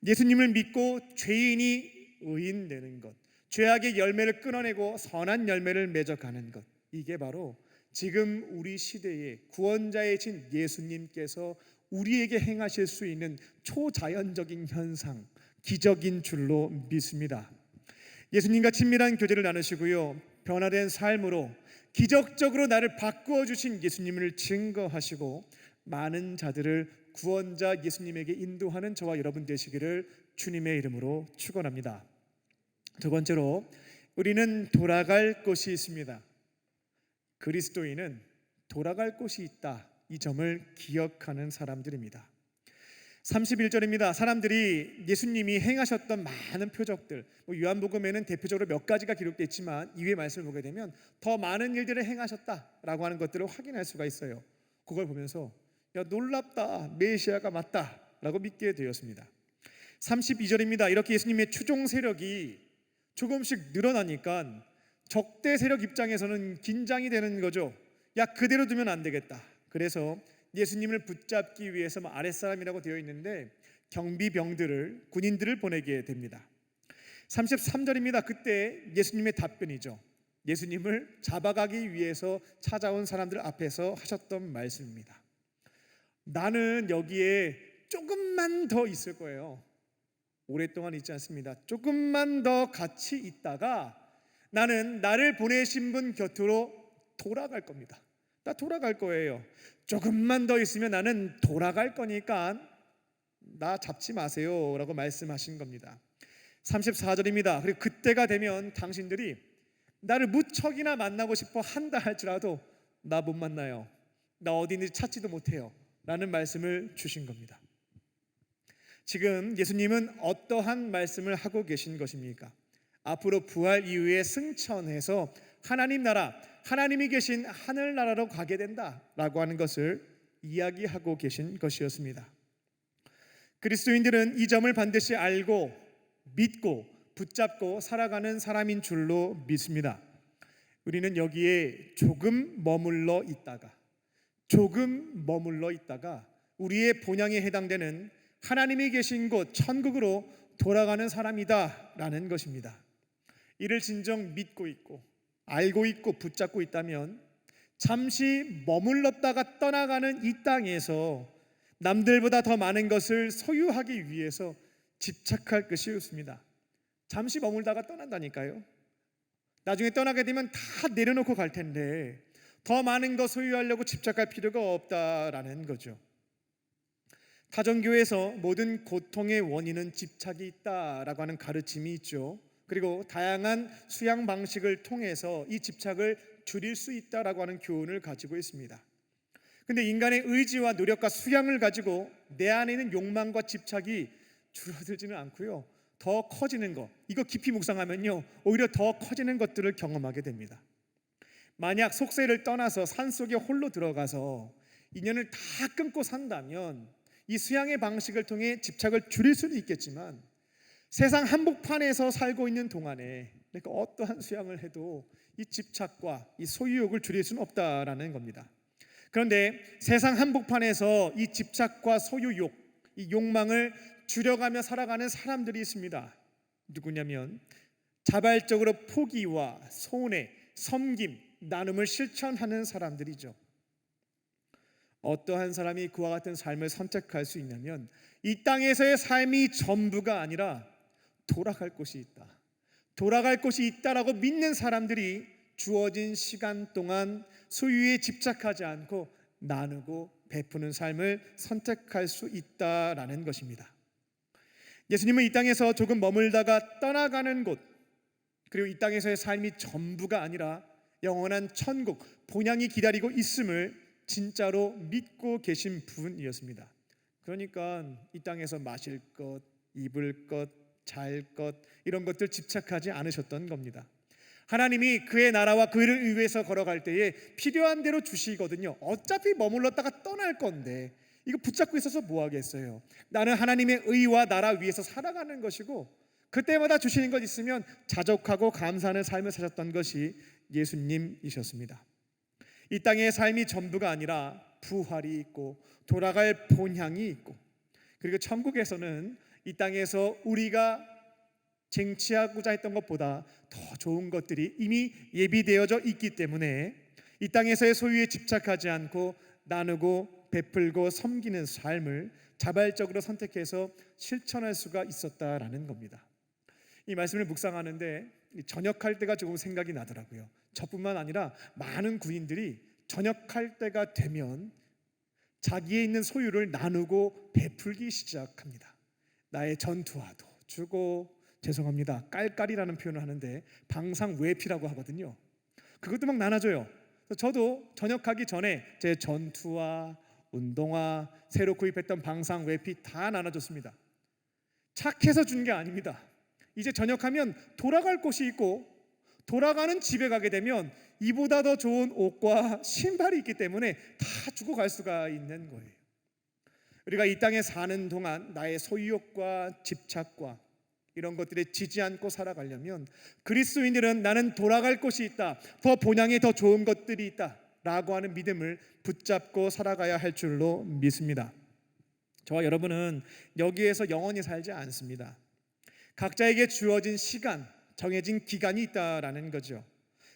S1: 예수님을 믿고 죄인이 의인 되는 것, 죄악의 열매를 끊어내고 선한 열매를 맺어가는 것, 이게 바로 지금 우리 시대의 구원자이신 예수님께서 우리에게 행하실 수 있는 초자연적인 현상, 기적인 줄로 믿습니다. 예수님과 친밀한 교제를 나누시고요, 변화된 삶으로 기적적으로 나를 바꾸어 주신 예수님을 증거하시고 많은 자들을 구원자 예수님에게 인도하는 저와 여러분 되시기를 주님의 이름으로 축원합니다. 두 번째로 우리는 돌아갈 곳이 있습니다. 그리스도인은 돌아갈 곳이 있다, 이 점을 기억하는 사람들입니다. 31절입니다. 사람들이 예수님이 행하셨던 많은 표적들, 요한복음에는 대표적으로 몇 가지가 기록되어 있지만 이후의 말씀을 보게 되면 더 많은 일들을 행하셨다라고 하는 것들을 확인할 수가 있어요. 그걸 보면서 야, 놀랍다, 메시아가 맞다 라고 믿게 되었습니다. 32절입니다. 이렇게 예수님의 추종 세력이 조금씩 늘어나니까 적대 세력 입장에서는 긴장이 되는 거죠. 야, 그대로 두면 안 되겠다. 그래서 예수님을 붙잡기 위해서 아랫사람이라고 되어 있는데 경비병들을, 군인들을 보내게 됩니다. 33절입니다. 그때 예수님의 답변이죠. 예수님을 잡아가기 위해서 찾아온 사람들 앞에서 하셨던 말씀입니다. 나는 여기에 조금만 더 있을 거예요. 오랫동안 있지 않습니다. 조금만 더 같이 있다가 나는 나를 보내신 분 곁으로 돌아갈 겁니다. 나 돌아갈 거예요. 조금만 더 있으면 나는 돌아갈 거니까 나 잡지 마세요 라고 말씀하신 겁니다. 34절입니다. 그리고 그때가 되면 당신들이 나를 무척이나 만나고 싶어 한다 할지라도 나 못 만나요. 나 어디 있는지 찾지도 못해요. 라는 말씀을 주신 겁니다. 지금 예수님은 어떠한 말씀을 하고 계신 것입니까? 앞으로 부활 이후에 승천해서 하나님 나라, 하나님이 계신 하늘나라로 가게 된다라고 하는 것을 이야기하고 계신 것이었습니다. 그리스도인들은 이 점을 반드시 알고 믿고 붙잡고 살아가는 사람인 줄로 믿습니다. 우리는 여기에 조금 머물러 있다가 우리의 본향에 해당되는 하나님이 계신 곳 천국으로 돌아가는 사람이다라는 것입니다. 이를 진정 믿고 있고 알고 있고 붙잡고 있다면 잠시 머물렀다가 떠나가는 이 땅에서 남들보다 더 많은 것을 소유하기 위해서 집착할 것이 없습니다. 잠시 머물다가 떠난다니까요. 나중에 떠나게 되면 다 내려놓고 갈 텐데 더 많은 것 소유하려고 집착할 필요가 없다라는 거죠. 타종교에서 모든 고통의 원인은 집착이 있다라고 하는 가르침이 있죠. 그리고 다양한 수양 방식을 통해서 이 집착을 줄일 수 있다라고 하는 교훈을 가지고 있습니다. 근데 인간의 의지와 노력과 수양을 가지고 내 안에 있는 욕망과 집착이 줄어들지는 않고요. 더 커지는 것, 이거 깊이 묵상하면요, 오히려 더 커지는 것들을 경험하게 됩니다. 만약 속세를 떠나서 산속에 홀로 들어가서 인연을 다 끊고 산다면 이 수양의 방식을 통해 집착을 줄일 수는 있겠지만 세상 한복판에서 살고 있는 동안에 내가 어떠한 수양을 해도 이 집착과 이 소유욕을 줄일 수는 없다라는 겁니다. 그런데 세상 한복판에서 이 집착과 소유욕, 이 욕망을 줄여가며 살아가는 사람들이 있습니다. 누구냐면 자발적으로 포기와 손해, 섬김, 나눔을 실천하는 사람들이죠. 어떠한 사람이 그와 같은 삶을 선택할 수 있냐면 이 땅에서의 삶이 전부가 아니라 돌아갈 곳이 있다라고 믿는 사람들이 주어진 시간 동안 소유에 집착하지 않고 나누고 베푸는 삶을 선택할 수 있다라는 것입니다. 예수님은 이 땅에서 조금 머물다가 떠나가는 곳, 그리고 이 땅에서의 삶이 전부가 아니라 영원한 천국, 본향이 기다리고 있음을 진짜로 믿고 계신 분이었습니다. 그러니까 이 땅에서 마실 것, 입을 것, 잘 것, 이런 것들 집착하지 않으셨던 겁니다. 하나님이 그의 나라와 그를 위해서 걸어갈 때에 필요한 대로 주시거든요. 어차피 머물렀다가 떠날 건데 이거 붙잡고 있어서 뭐 하겠어요. 나는 하나님의 의와 나라 위에서 살아가는 것이고 그때마다 주시는 것 있으면 자족하고 감사하는 삶을 사셨던 것이 예수님이셨습니다. 이 땅의 삶이 전부가 아니라 부활이 있고 돌아갈 본향이 있고, 그리고 천국에서는 이 땅에서 우리가 쟁취하고자 했던 것보다 더 좋은 것들이 이미 예비되어져 있기 때문에 이 땅에서의 소유에 집착하지 않고 나누고 베풀고 섬기는 삶을 자발적으로 선택해서 실천할 수가 있었다라는 겁니다. 이 말씀을 묵상하는데 전역할 때가 조금 생각이 나더라고요. 저뿐만 아니라 많은 구인들이 전역할 때가 되면 자기의 있는 소유를 나누고 베풀기 시작합니다. 나의 전투화도 주고, 죄송합니다, 깔깔이라는 표현을 하는데 방상외피라고 하거든요. 그것도 막 나눠줘요. 저도 전역하기 전에 제 전투화, 운동화, 새로 구입했던 방상외피 다 나눠줬습니다. 착해서 준 게 아닙니다. 이제 전역하면 돌아갈 곳이 있고 돌아가는 집에 가게 되면 이보다 더 좋은 옷과 신발이 있기 때문에 다 주고 갈 수가 있는 거예요. 우리가 이 땅에 사는 동안 나의 소유욕과 집착과 이런 것들에 지지 않고 살아가려면 그리스도인들은 나는 돌아갈 곳이 있다, 더 본향에 더 좋은 것들이 있다 라고 하는 믿음을 붙잡고 살아가야 할 줄로 믿습니다. 저와 여러분은 여기에서 영원히 살지 않습니다. 각자에게 주어진 시간, 정해진 기간이 있다라는 거죠.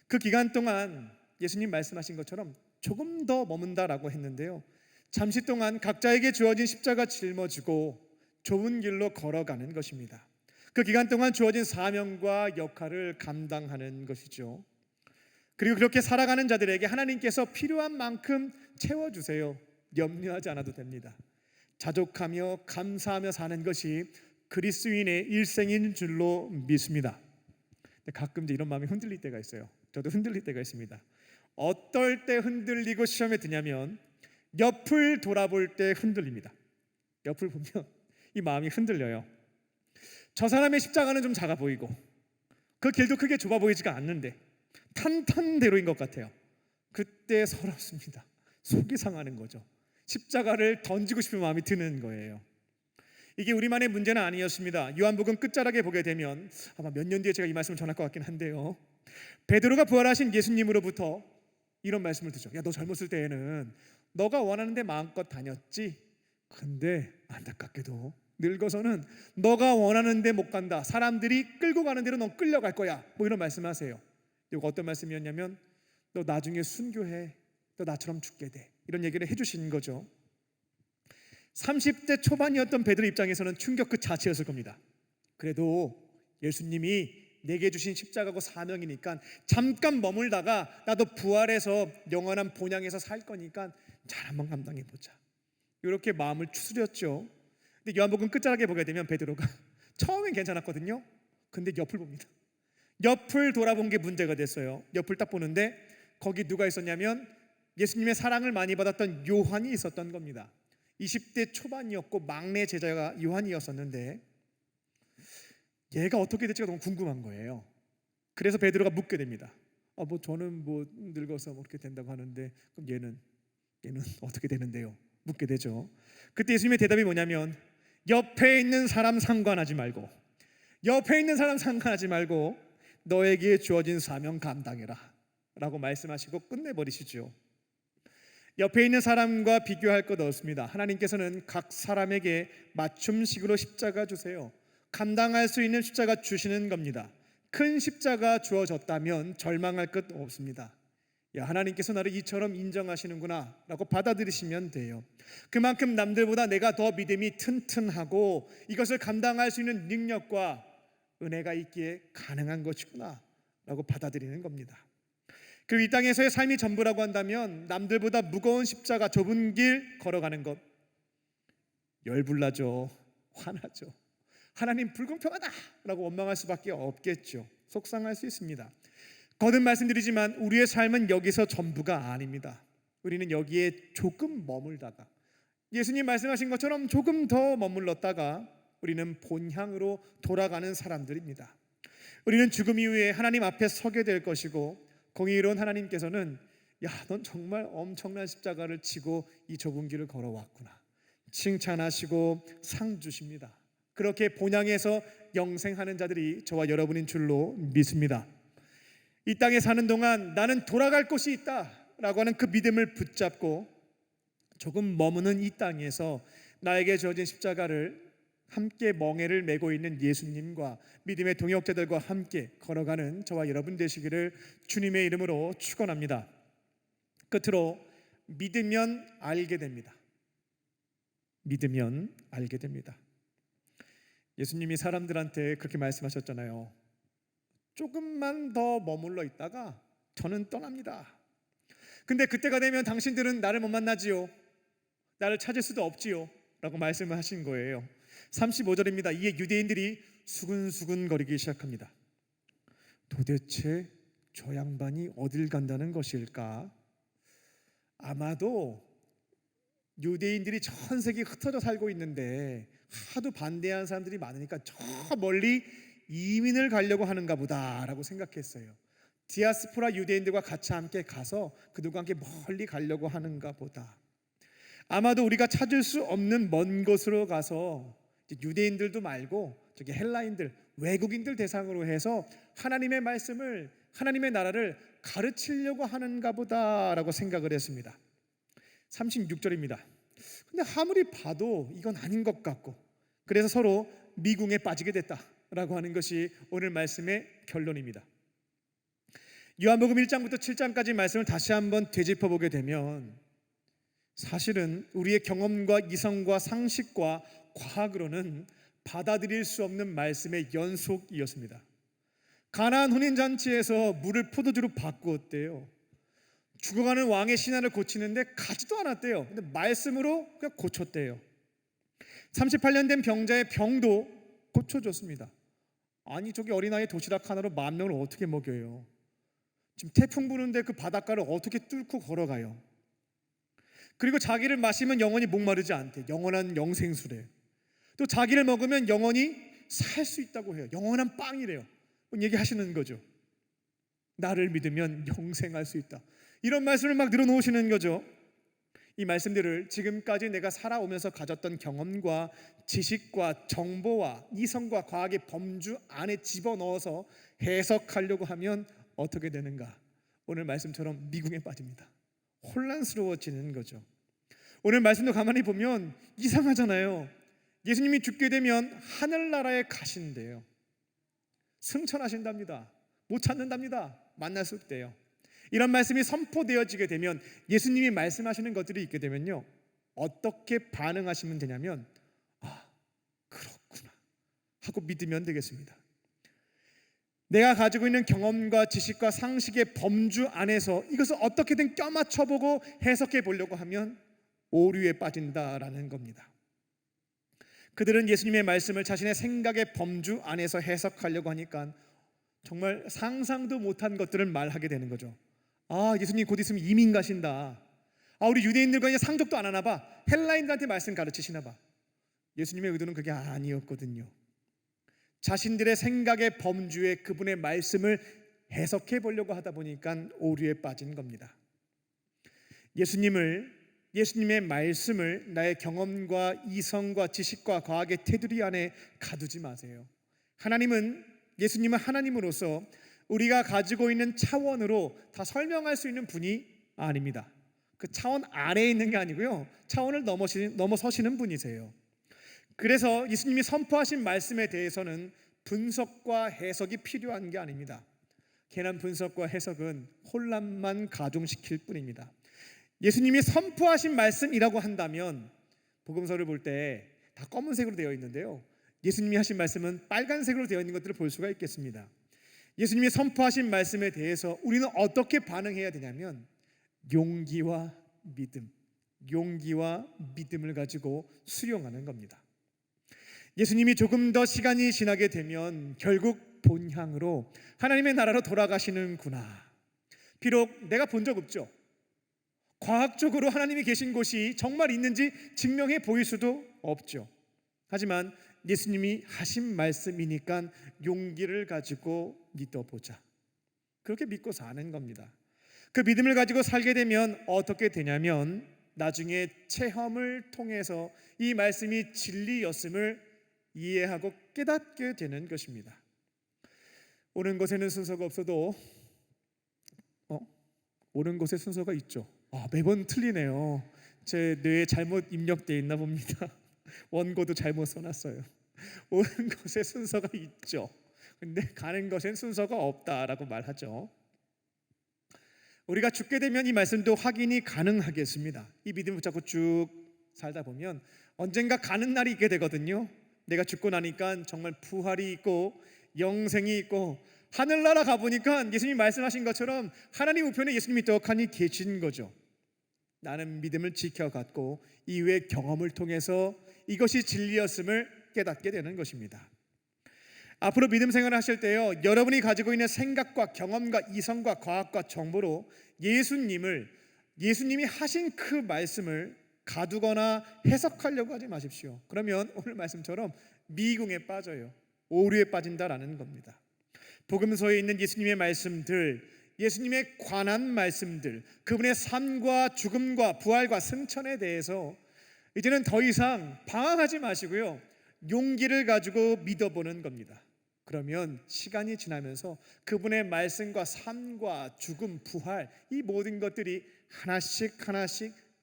S1: 그 기간 동안 예수님 말씀하신 것처럼 조금 더 머문다라고 했는데요, 잠시 동안 각자에게 주어진 십자가 짊어지고 좋은 길로 걸어가는 것입니다. 그 기간 동안 주어진 사명과 역할을 감당하는 것이죠. 그리고 그렇게 살아가는 자들에게 하나님께서 필요한 만큼 채워주세요. 염려하지 않아도 됩니다. 자족하며 감사하며 사는 것이 그리스도인의 일생인 줄로 믿습니다. 근데 가끔 이제 이런 마음이 흔들릴 때가 있어요. 저도 흔들릴 때가 있습니다. 어떨 때 흔들리고 시험에 드냐면 옆을 돌아볼 때 흔들립니다. 옆을 보면 이 마음이 흔들려요. 저 사람의 십자가는 좀 작아 보이고 그 길도 크게 좁아 보이지가 않는데 탄탄대로인 것 같아요. 그때 서럽습니다. 속이 상하는 거죠. 십자가를 던지고 싶은 마음이 드는 거예요. 이게 우리만의 문제는 아니었습니다. 요한복음 끝자락에 보게 되면 아마 몇 년 뒤에 제가 이 말씀을 전할 것 같긴 한데요, 베드로가 부활하신 예수님으로부터 이런 말씀을 듣죠. 야, 너 젊었을 때에는 너가 원하는 데 마음껏 다녔지. 근데 안타깝게도 늙어서는 너가 원하는 데 못 간다. 사람들이 끌고 가는 대로 넌 끌려갈 거야. 뭐 이런 말씀하세요. 이거 어떤 말씀이었냐면 너 나중에 순교해. 너 나처럼 죽게 돼. 이런 얘기를 해주신 거죠. 30대 초반이었던 베드로 입장에서는 충격 그 자체였을 겁니다. 그래도 예수님이 내게 주신 십자가고 사명이니까 잠깐 머물다가 나도 부활해서 영원한 본향에서 살 거니까 잘 한번 감당해보자. 이렇게 마음을 추스렸죠. 근데 요한복음 끝자락에 보게 되면 베드로가 처음엔 괜찮았거든요. 근데 옆을 봅니다. 옆을 돌아본 게 문제가 됐어요. 옆을 딱 보는데 거기 누가 있었냐면 예수님의 사랑을 많이 받았던 요한이 있었던 겁니다. 20대 초반이었고 막내 제자가 요한이었었는데 얘가 어떻게 될지가 너무 궁금한 거예요. 그래서 베드로가 묻게 됩니다. 뭐 저는 뭐 늙어서 뭐 그렇게 된다고 하는데 그럼 얘는 어떻게 되는데요? 묻게 되죠. 그때 예수님의 대답이 뭐냐면 옆에 있는 사람 상관하지 말고 너에게 주어진 사명 감당해라 라고 말씀하시고 끝내버리시죠. 옆에 있는 사람과 비교할 것 없습니다. 하나님께서는 각 사람에게 맞춤식으로 십자가 주세요. 감당할 수 있는 십자가 주시는 겁니다. 큰 십자가 주어졌다면 절망할 것 없습니다. 야, 하나님께서 나를 이처럼 인정하시는구나 라고 받아들이시면 돼요. 그만큼 남들보다 내가 더 믿음이 튼튼하고 이것을 감당할 수 있는 능력과 은혜가 있기에 가능한 것이구나 라고 받아들이는 겁니다. 그 이 땅에서의 삶이 전부라고 한다면 남들보다 무거운 십자가 좁은 길 걸어가는 것 열불나죠. 화나죠. 하나님 불공평하다 라고 원망할 수밖에 없겠죠. 속상할 수 있습니다. 거듭 말씀드리지만 우리의 삶은 여기서 전부가 아닙니다. 우리는 여기에 조금 머물다가 예수님 말씀하신 것처럼 조금 더 머물렀다가 우리는 본향으로 돌아가는 사람들입니다. 우리는 죽음 이후에 하나님 앞에 서게 될 것이고 공의로운 하나님께서는 야, 넌 정말 엄청난 십자가를 지고 이 좁은 길을 걸어왔구나 칭찬하시고 상 주십니다. 그렇게 본향에서 영생하는 자들이 저와 여러분인 줄로 믿습니다. 이 땅에 사는 동안 나는 돌아갈 곳이 있다 라고 하는 그 믿음을 붙잡고 조금 머무는 이 땅에서 나에게 주어진 십자가를 함께 멍에를 메고 있는 예수님과 믿음의 동역자들과 함께 걸어가는 저와 여러분 되시기를 주님의 이름으로 축원합니다. 끝으로 믿으면 알게 됩니다. 믿으면 알게 됩니다. 예수님이 사람들한테 그렇게 말씀하셨잖아요. 조금만 더 머물러 있다가 저는 떠납니다. 근데 그때가 되면 당신들은 나를 못 만나지요. 나를 찾을 수도 없지요 라고 말씀을 하신 거예요. 35절입니다. 이에 유대인들이 수근수근 거리기 시작합니다. 도대체 저 양반이 어딜 간다는 것일까? 아마도 유대인들이 전 세계에 흩어져 살고 있는데 하도 반대하는 사람들이 많으니까 저 멀리 이민을 가려고 하는가 보다라고 생각했어요. 디아스포라 유대인들과 같이 함께 가서 그들과 함께 멀리 가려고 하는가 보다. 아마도 우리가 찾을 수 없는 먼 곳으로 가서 유대인들도 말고 저기 헬라인들, 외국인들 대상으로 해서 하나님의 말씀을, 하나님의 나라를 가르치려고 하는가 보다라고 생각을 했습니다. 36절입니다. 근데 아무리 봐도 이건 아닌 것 같고 그래서 서로 미궁에 빠지게 됐다라고 하는 것이 오늘 말씀의 결론입니다. 요한복음 1장부터 7장까지 말씀을 다시 한번 되짚어보게 되면 사실은 우리의 경험과 이성과 상식과 과학으로는 받아들일 수 없는 말씀의 연속이었습니다. 가나안 혼인잔치에서 물을 포도주로 바꾸었대요. 죽어가는 왕의 신하를 고치는데 가지도 않았대요. 근데 말씀으로 그냥 고쳤대요. 38년 된 병자의 병도 고쳐줬습니다. 아니 저기 어린아이 도시락 하나로 10,000명을 어떻게 먹여요? 지금 태풍 부는데 그 바닷가를 어떻게 뚫고 걸어가요? 그리고 자기를 마시면 영원히 목마르지 않대. 영원한 영생수래. 또 자기를 먹으면 영원히 살 수 있다고 해요. 영원한 빵이래요. 얘기하시는 거죠. 나를 믿으면 영생할 수 있다. 이런 말씀을 막 늘어놓으시는 거죠. 이 말씀들을 지금까지 내가 살아오면서 가졌던 경험과 지식과 정보와 이성과 과학의 범주 안에 집어넣어서 해석하려고 하면 어떻게 되는가? 오늘 말씀처럼 미궁에 빠집니다. 혼란스러워지는 거죠. 오늘 말씀도 가만히 보면 이상하잖아요. 예수님이 죽게 되면 하늘나라에 가신대요. 승천하신답니다. 못 찾는답니다. 만날 수 없대요. 이런 말씀이 선포되어지게 되면, 예수님이 말씀하시는 것들이 있게 되면요, 어떻게 반응하시면 되냐면, 아, 그렇구나 하고 믿으면 되겠습니다. 내가 가지고 있는 경험과 지식과 상식의 범주 안에서 이것을 어떻게든 껴맞춰보고 해석해 보려고 하면 오류에 빠진다라는 겁니다. 그들은 예수님의 말씀을 자신의 생각의 범주 안에서 해석하려고 하니까 정말 상상도 못한 것들을 말하게 되는 거죠. 아, 예수님 곧 있으면 이민 가신다. 아, 우리 유대인들과 이제 상족도 안 하나 봐. 헬라인들한테 말씀 가르치시나 봐. 예수님의 의도는 그게 아니었거든요. 자신들의 생각의 범주에 그분의 말씀을 해석해 보려고 하다 보니까 오류에 빠진 겁니다. 예수님의 말씀을 나의 경험과 이성과 지식과 과학의 테두리 안에 가두지 마세요. 예수님은 하나님으로서 우리가 가지고 있는 차원으로 다 설명할 수 있는 분이 아닙니다. 그 차원 아래에 있는 게 아니고요, 차원을 넘어서시는 분이세요. 그래서 예수님이 선포하신 말씀에 대해서는 분석과 해석이 필요한 게 아닙니다. 괜한 분석과 해석은 혼란만 가중시킬 뿐입니다. 예수님이 선포하신 말씀이라고 한다면 복음서를 볼 때 다 검은색으로 되어 있는데요, 예수님이 하신 말씀은 빨간색으로 되어 있는 것들을 볼 수가 있겠습니다. 예수님이 선포하신 말씀에 대해서 우리는 어떻게 반응해야 되냐면 용기와 믿음을 가지고 수용하는 겁니다. 예수님이 조금 더 시간이 지나게 되면 결국 본향으로 하나님의 나라로 돌아가시는구나. 비록 내가 본 적 없죠. 과학적으로 하나님이 계신 곳이 정말 있는지 증명해 보일 수도 없죠. 하지만 예수님이 하신 말씀이니까 용기를 가지고 믿어보자. 그렇게 믿고 사는 겁니다. 그 믿음을 가지고 살게 되면 어떻게 되냐면 나중에 체험을 통해서 이 말씀이 진리였음을 이해하고 깨닫게 되는 것입니다. 오는 곳에는 순서가 없어도 오는 곳에 순서가 있죠. 매번 틀리네요. 제 뇌에 잘못 입력되어 있나 봅니다. 원고도 잘못 써놨어요. 오는 곳에 순서가 있죠. 근데 가는 것엔 순서가 없다라고 말하죠. 우리가 죽게 되면 이 말씀도 확인이 가능하겠습니다. 이 믿음을 붙잡고 쭉 살다 보면 언젠가 가는 날이 있게 되거든요. 내가 죽고 나니까 정말 부활이 있고 영생이 있고 하늘나라 가보니까 예수님이 말씀하신 것처럼 하나님 우편에 예수님이 떡하니 계신 거죠. 나는 믿음을 지켜갔고 이후의 경험을 통해서 이것이 진리였음을 깨닫게 되는 것입니다. 앞으로 믿음 생활을 하실 때요, 여러분이 가지고 있는 생각과 경험과 이성과 과학과 정보로 예수님이 하신 그 말씀을 가두거나 해석하려고 하지 마십시오. 그러면 오늘 말씀처럼 미궁에 빠져요. 오류에 빠진다라는 겁니다. 복음서에 있는 예수님의 말씀들, 예수님의 관한 말씀들, 그분의 삶과 죽음과 부활과 승천에 대해서 이제는 더 이상 방황하지 마시고요, 용기를 가지고 믿어보는 겁니다. 그러면 시간이 지나면서 그분의 말씀과 삶과 죽음, 부활, 이 모든 것들이 하나씩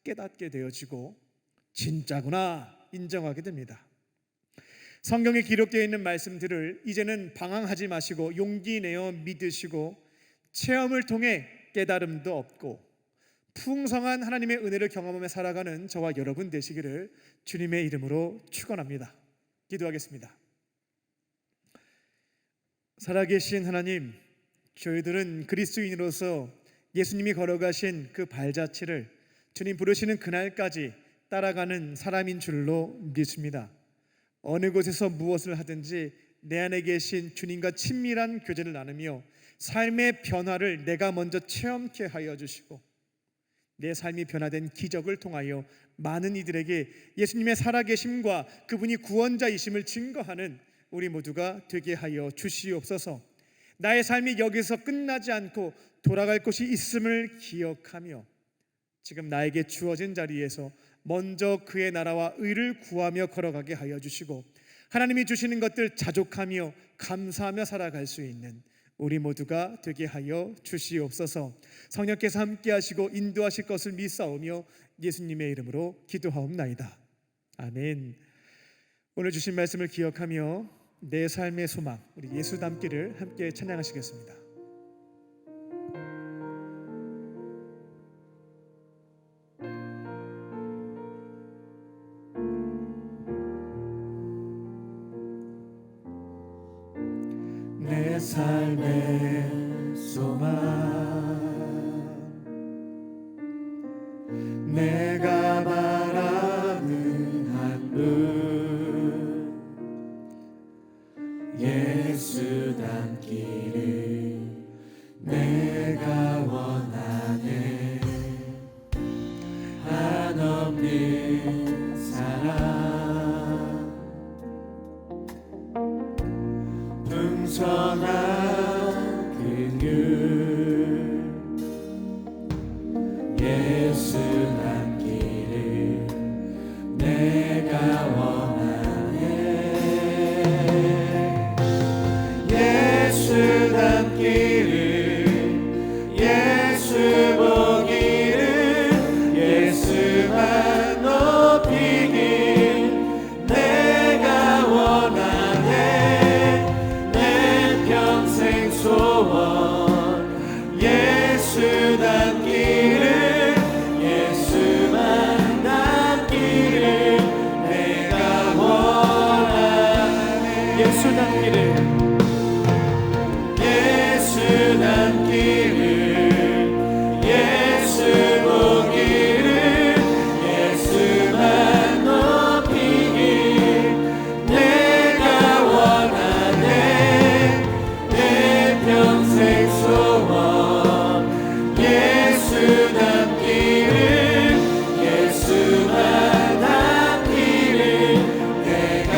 S1: 깨닫게 되어지고 진짜구나 인정하게 됩니다. 성경에 기록되어 있는 말씀들을 이제는 방황하지 마시고 용기 내어 믿으시고 체험을 통해 깨달음도 얻고 풍성한 하나님의 은혜를 경험하며 살아가는 저와 여러분 되시기를 주님의 이름으로 축원합니다. 기도하겠습니다. 살아계신 하나님, 저희들은 그리스도인으로서 예수님이 걸어가신 그 발자취를 주님 부르시는 그날까지 따라가는 사람인 줄로 믿습니다. 어느 곳에서 무엇을 하든지 내 안에 계신 주님과 친밀한 교제를 나누며 삶의 변화를 내가 먼저 체험케 하여 주시고 내 삶이 변화된 기적을 통하여 많은 이들에게 예수님의 살아계심과 그분이 구원자이심을 증거하는 우리 모두가 되게 하여 주시옵소서. 나의 삶이 여기서 끝나지 않고 돌아갈 곳이 있음을 기억하며 지금 나에게 주어진 자리에서 먼저 그의 나라와 의를 구하며 걸어가게 하여 주시고 하나님이 주시는 것들 자족하며 감사하며 살아갈 수 있는 우리 모두가 되게 하여 주시옵소서. 성령께서 함께 하시고 인도하실 것을 믿사오며 예수님의 이름으로 기도하옵나이다. 아멘. 오늘 주신 말씀을 기억하며 내 삶의 소망, 우리 예수 닮기를 함께 찬양하시겠습니다.
S2: 내 삶의 소망 내가 바라는 한 분 예수 닮기를 내가 원하네 한없는 사랑 풍성한 긍휼 예수 닮기를 내가 원하네 예수 닮기를 예수 보기를 예수만 높이길 내가 원하네 내 평생 소원 예수 닮기를 예수만 닮기를 내가 원하네 예수 닮기를 예수 닮기를 예수 보기를 예수만 높이길 내가 원하네 내 평생 소원 예수 닮기를 예수만 닮기를 내가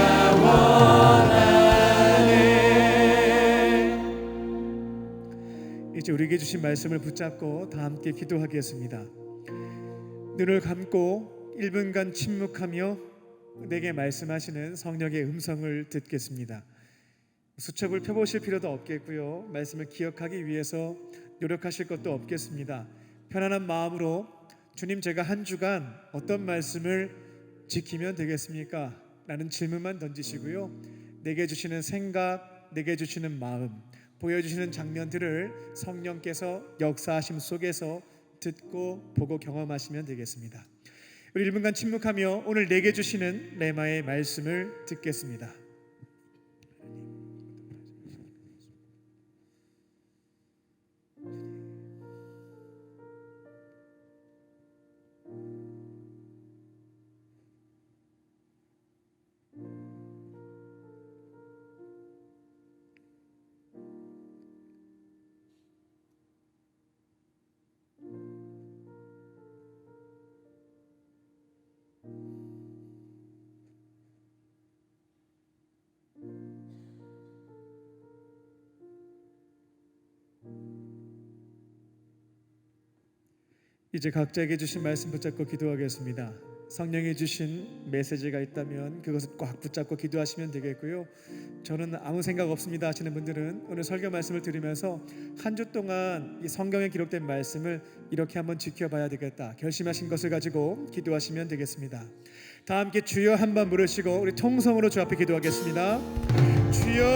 S2: 원하네.
S1: 이제 우리에게 주신 말씀을 붙잡고 다 함께 기도하겠습니다. 눈을 감고 1분간 침묵하며 내게 말씀하시는 성령의 음성을 듣겠습니다. 수첩을 펴보실 필요도 없겠고요. 말씀을 기억하기 위해서 노력하실 것도 없겠습니다. 편안한 마음으로 주님, 제가 한 주간 어떤 말씀을 지키면 되겠습니까? 라는 질문만 던지시고요. 내게 주시는 생각, 내게 주시는 마음, 보여주시는 장면들을 성령께서 역사하심 속에서 듣고 보고 경험하시면 되겠습니다. 우리 1분간 침묵하며 오늘 내게 주시는 레마의 말씀을 듣겠습니다. 이제 각자에게 주신 말씀 붙잡고 기도하겠습니다. 성령이 주신 메시지가 있다면 그것을 꽉 붙잡고 기도하시면 되겠고요. 저는 아무 생각 없습니다 하시는 분들은 오늘 설교 말씀을 들으면서 한 주 동안 이 성경에 기록된 말씀을 이렇게 한번 지켜봐야 되겠다 결심하신 것을 가지고 기도하시면 되겠습니다. 다 함께 주여 한번 부르시고 우리 통성으로 주 앞에 기도하겠습니다. 주여,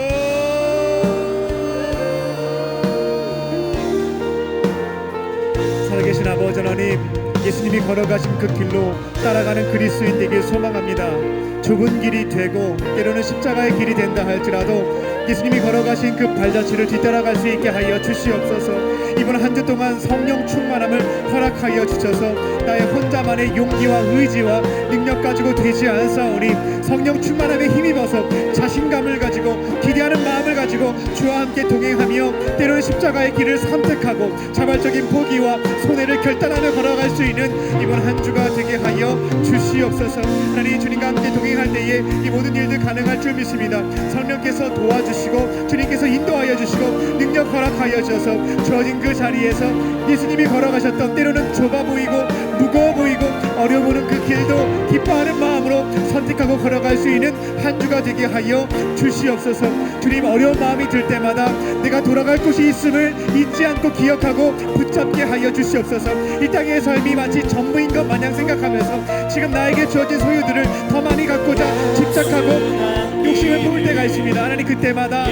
S1: 살아계신 아버지 하나님, 예수님이 걸어가신 그 길로 따라가는 그리스도인 되길 소망합니다. 좁은 길이 되고 때로는 십자가의 길이 된다 할지라도 예수님이 걸어가신 그 발자취를 뒤따라갈 수 있게 하여 주시옵소서. 이번 한 주 동안 성령 충만함을 허락하여 주셔서 나의 혼자만의 용기와 의지와 능력 가지고 되지 않사오니 성령 충만함에 힘입어서 자신감을 가지고 기대하는 마음을 가지고 주와 함께 동행하며 때로는 십자가의 길을 선택하고 자발적인 포기와 손해를 결단하며 걸어갈 수 있는 이번 한 주가 되게 하여 주시옵소서. 하나님, 주님과 함께 동행할 때에 이 모든 일들 가능할 줄 믿습니다. 성령께서 도와주시고 주님께서 인도하여 주시고 능력 허락하여 주셔서 주어진 그 자리에서 예수님이 걸어가셨던 때로는 좁아 보이고 무거워 보이고 어려워 보는 그 길도 기뻐하는 마음으로 선택하고 걸어갈 수 있는 한 주가 되게 하여 주시옵소서. 주님, 어려운 마음이 들 때마다 내가 돌아갈 곳이 있음을 잊지 않고 기억하고 붙잡게 하여 주시옵소서. 이 땅의 삶이 마치 전부인 것 마냥 생각하면서 지금 나에게 주어진 소유들을 더 많이 갖고자 집착하고 욕심을 품을 때가 있습니다. 하나님, 그때마다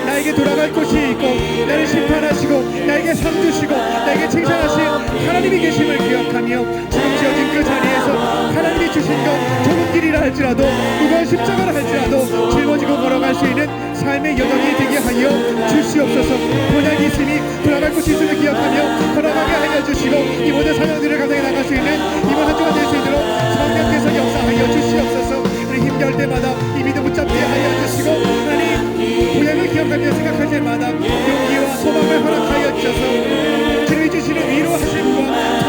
S1: 나에게 돌아갈 곳이 있고 나를 심판하시고 나에게 상 주시고 나에게 칭찬하신 하나님이 계심을 기억하며 지금 지어진 그 자리에서 하나님이 주신 것 좁은 길이라 할지라도 무거운 십자가라 할지라도 짊어지고 걸어갈 수 있는 삶의 여정이 되게 하여 주시옵소서. 본향이 있으니 돌아갈 곳이 있음을 기억하며 걸어가게 하여 주시고 이 모든 사명들을 감당해 나갈 수 있는 이번 한 주가 될 수 있도록 성령께서 역사하여 주시옵소서. 우리 힘겨울 때마다 이 믿음 붙잡게 하여 주시고 하나님, 본향을 기억하며 생각할 때마다 용기와 소망을 허락하여 주셔서 주님이 주시는 위로하심과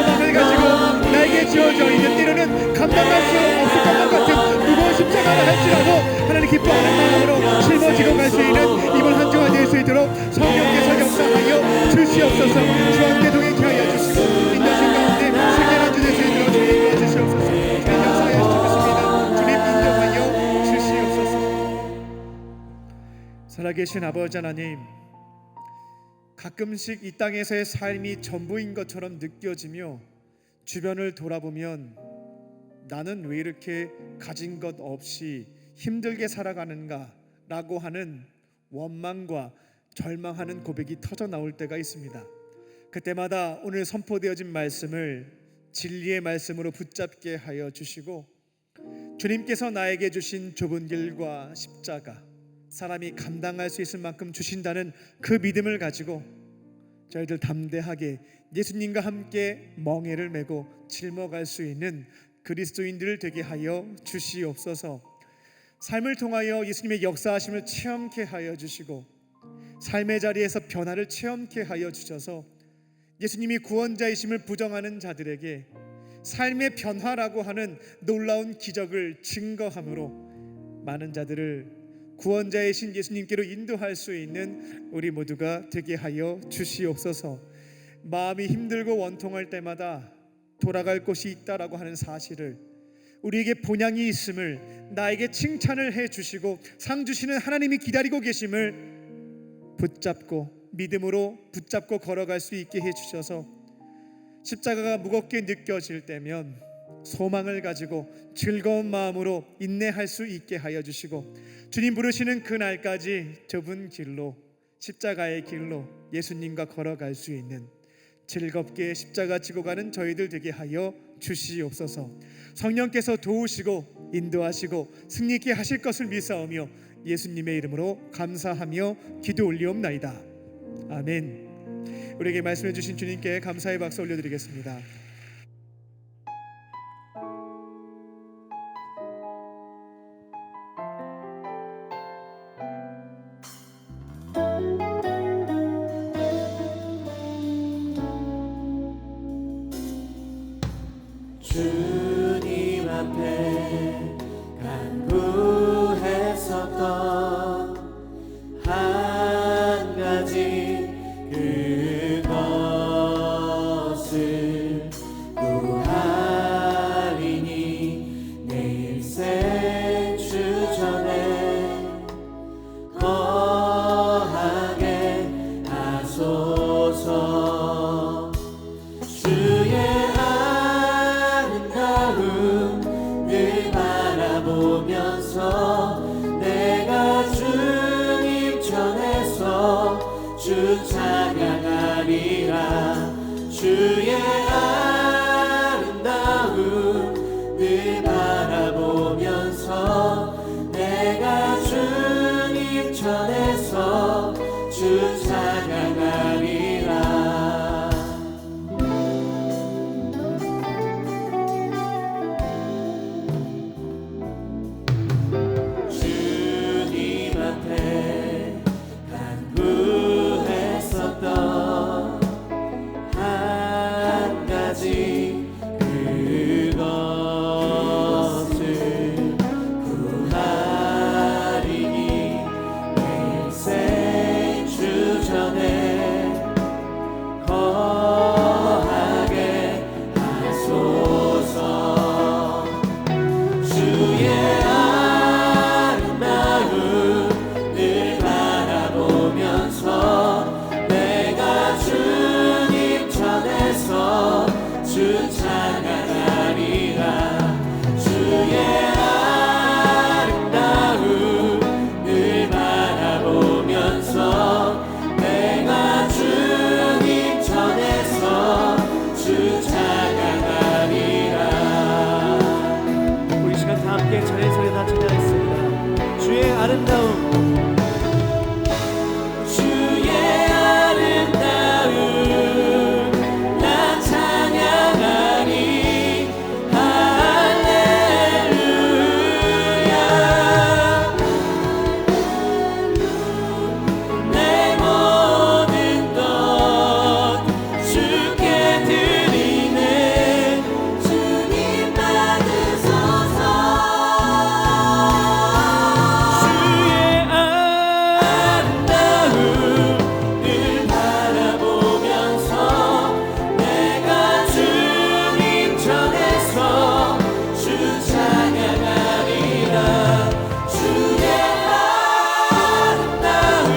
S1: 소망을 가지고 나에게 지어져 있는 때로는 감당할 수 없을 것만 같은 무거운 십자가를 할지라도 하나님 기뻐하는 마음으로 짊어지고 갈 수 있는 이번 한 주가 될 수 있도록 성령께서 역사하여 주시옵소서. 주와 함께 동행케 하여 주시고 인도하신 가운데 승리한 한 주 될 수 있도록 주님 도와주시옵소서. 주님 역사하여 주셨습니다. 주님 인도하여 주시옵소서. 살아계신 아버지 하나님, 가끔씩 이 땅에서의 삶이 전부인 것처럼 느껴지며 주변을 돌아보면 나는 왜 이렇게 가진 것 없이 힘들게 살아가는가 라고 하는 원망과 절망하는 고백이 터져 나올 때가 있습니다. 그때마다 오늘 선포되어진 말씀을 진리의 말씀으로 붙잡게 하여 주시고 주님께서 나에게 주신 좁은 길과 십자가, 사람이 감당할 수 있을 만큼 주신다는 그 믿음을 가지고 저희들 담대하게 예수님과 함께 멍에를 메고 짊어갈 수 있는 그리스도인들 되게 하여 주시옵소서. 삶을 통하여 예수님의 역사하심을 체험케 하여 주시고 삶의 자리에서 변화를 체험케 하여 주셔서 예수님이 구원자이심을 부정하는 자들에게 삶의 변화라고 하는 놀라운 기적을 증거함으로 많은 자들을 구원자이신 예수님께로 인도할 수 있는 우리 모두가 되게 하여 주시옵소서. 마음이 힘들고 원통할 때마다 돌아갈 곳이 있다라고 하는 사실을, 우리에게 본향이 있음을, 나에게 칭찬을 해주시고 상 주시는 하나님이 기다리고 계심을 붙잡고 믿음으로 붙잡고 걸어갈 수 있게 해주셔서 십자가가 무겁게 느껴질 때면 소망을 가지고 즐거운 마음으로 인내할 수 있게 하여 주시고 주님 부르시는 그날까지 좁은 길로, 십자가의 길로 예수님과 걸어갈 수 있는 즐겁게 십자가 지고 가는 저희들 되게 하여 주시옵소서. 성령께서 도우시고 인도하시고 승리있게 하실 것을 믿사오며 예수님의 이름으로 감사하며 기도 올리옵나이다. 아멘. 우리에게 말씀해 주신 주님께 감사의 박수 올려드리겠습니다.
S2: 주님 앞에 간구했었던 한 가지 그것을 전에서 주 찬양하리라. 주님 앞에 간구했었던 한 가지 그것을 구하리니 일생 주전에 거하게 하소서. 주의 아름다움 늘 바라보면서 내가 주님 전에서 주 찬양하리라. 주의 아름다움 늘 바라보면서 내가 주님 전에서 주 찬양하리라.
S4: 우리 시간 다 함께 전해서에 다 찬양하겠습니다. 주의 아름다움
S2: 주의 아름다움 나 찬양하리. 할렐루야. 내 모든 것 주께 드리네. 주님 받으소서. 주의 아름다움 늘 바라보면서 내가 주님 전에서 주 찬양하리라. 주의 아름다움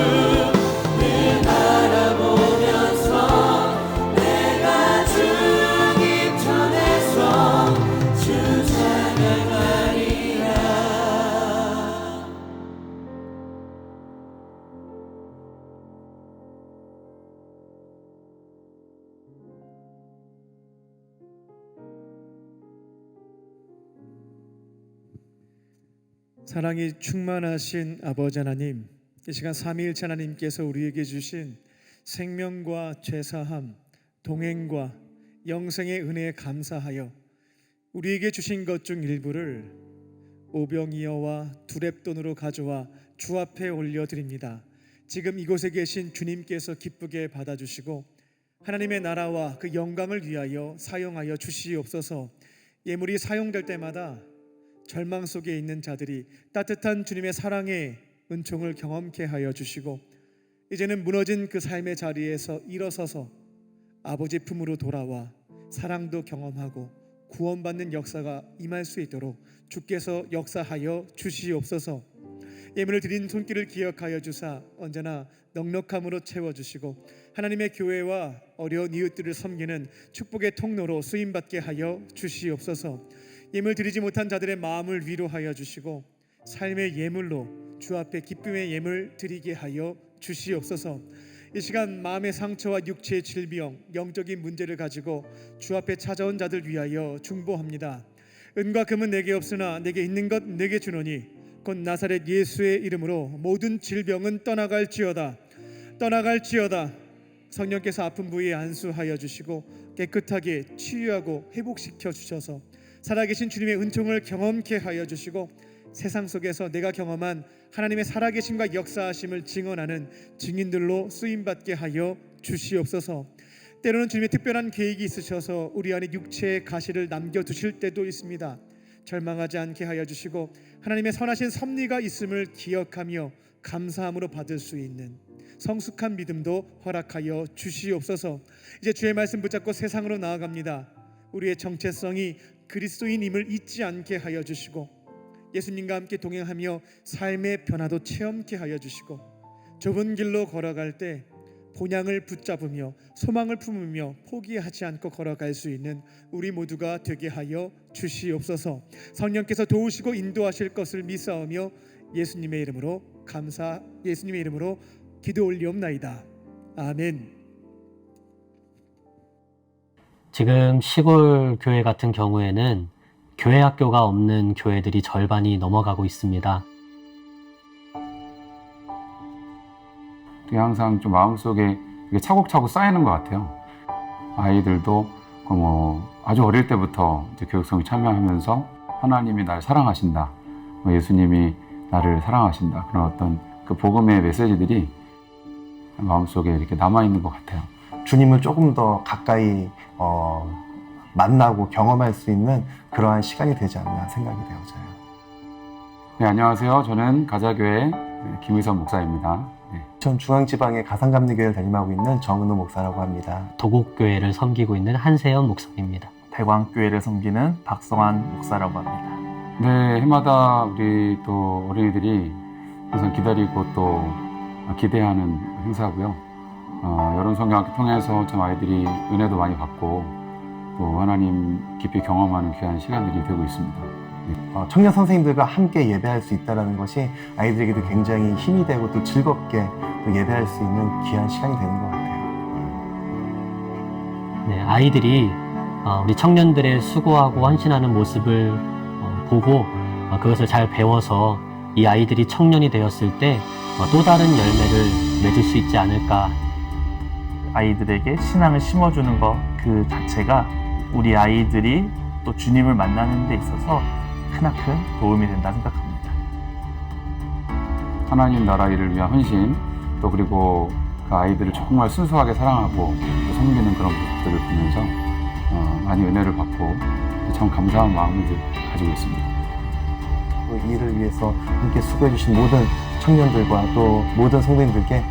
S2: 늘 바라보면서 내가 주님 전에서 주 찬양하리라.
S1: 사랑이 충만하신 아버지 하나님, 이 시간 삼위일체 하나님께서 우리에게 주신 생명과 죄사함, 동행과 영생의 은혜에 감사하여 우리에게 주신 것 중 일부를 오병이어와 두렙돈으로 가져와 주 앞에 올려드립니다. 지금 이곳에 계신 주님께서 기쁘게 받아주시고 하나님의 나라와 그 영광을 위하여 사용하여 주시옵소서. 예물이 사용될 때마다 절망 속에 있는 자들이 따뜻한 주님의 사랑의 은총을 경험케 하여 주시고 이제는 무너진 그 삶의 자리에서 일어서서 아버지 품으로 돌아와 사랑도 경험하고 구원받는 역사가 임할 수 있도록 주께서 역사하여 주시옵소서. 예물을 드린 손길을 기억하여 주사 언제나 넉넉함으로 채워주시고 하나님의 교회와 어려운 이웃들을 섬기는 축복의 통로로 쓰임받게 하여 주시옵소서. 예물 드리지 못한 자들의 마음을 위로하여 주시고 삶의 예물로 주 앞에 기쁨의 예물 드리게 하여 주시옵소서. 이 시간 마음의 상처와 육체의 질병, 영적인 문제를 가지고 주 앞에 찾아온 자들 위하여 중보합니다. 은과 금은 내게 없으나 내게 있는 것 내게 주노니 곧 나사렛 예수의 이름으로 모든 질병은 떠나갈지어다. 떠나갈지어다. 성령께서 아픈 부위에 안수하여 주시고 깨끗하게 치유하고 회복시켜 주셔서 살아계신 주님의 은총을 경험케 하여 주시고 세상 속에서 내가 경험한 하나님의 살아계심과 역사하심을 증언하는 증인들로 쓰임받게 하여 주시옵소서. 때로는 주님의 특별한 계획이 있으셔서 우리 안에 육체의 가시를 남겨두실 때도 있습니다. 절망하지 않게 하여 주시고 하나님의 선하신 섭리가 있음을 기억하며 감사함으로 받을 수 있는 성숙한 믿음도 허락하여 주시옵소서. 이제 주의 말씀 붙잡고 세상으로 나아갑니다. 우리의 정체성이 그리스도인임을 잊지 않게 하여 주시고 예수님과 함께 동행하며 삶의 변화도 체험케 하여 주시고 좁은 길로 걸어갈 때 본향을 붙잡으며 소망을 품으며 포기하지 않고 걸어갈 수 있는 우리 모두가 되게 하여 주시옵소서. 성령께서 도우시고 인도하실 것을 믿사오며 예수님의 이름으로 예수님의 이름으로 기도 올리옵나이다. 아멘.
S7: 지금 시골 교회 같은 경우에는 교회 학교가 없는 교회들이 절반이 넘어가고 있습니다.
S8: 그게 항상 좀 마음속에 이게 차곡차곡 쌓이는 것 같아요. 아이들도 아주 어릴 때부터 이제 교육성에 참여하면서 하나님이 날 사랑하신다, 예수님이 나를 사랑하신다, 그런 어떤 그 복음의 메시지들이 마음속에 이렇게 남아있는 것 같아요.
S9: 주님을 조금 더 가까이 만나고 경험할 수 있는 그러한 시간이 되지 않나 생각이 되어져요.
S8: 네, 안녕하세요. 저는 가자교회 김의선 목사입니다. 네.
S9: 전 중앙지방의 가상감리교회를 담임하고 있는 정은호 목사라고 합니다.
S7: 도곡교회를 섬기고 있는 한세연 목사입니다.
S10: 대광교회를 섬기는 박성환 목사라고 합니다.
S8: 네, 해마다 우리 또 어린이들이 항상 기다리고 또 기대하는 행사고요. 여론성경학교 통해서 참 아이들이 은혜도 많이 받고 또 하나님 깊이 경험하는 귀한 시간들이 되고 있습니다.
S9: 청년 선생님들과 함께 예배할 수 있다는 것이 아이들에게도 굉장히 힘이 되고 또 즐겁게 또 예배할 수 있는 귀한 시간이 되는 것 같아요.
S7: 네, 아이들이 우리 청년들의 수고하고 헌신하는 모습을 보고 그것을 잘 배워서 이 아이들이 청년이 되었을 때 또 다른 열매를 맺을 수 있지 않을까.
S10: 아이들에게 신앙을 심어주는 것 그 자체가 우리 아이들이 또 주님을 만나는 데 있어서 크나큰 도움이 된다 생각합니다.
S8: 하나님 나라 일을 위한 헌신, 또 그리고 그 아이들을 정말 순수하게 사랑하고 또 섬기는 그런 모습들을 보면서 많이 은혜를 받고 참 감사한 마음을 가지고 있습니다.
S9: 이 일을 위해서 함께 수고해 주신 모든 청년들과 또 모든 성도님들께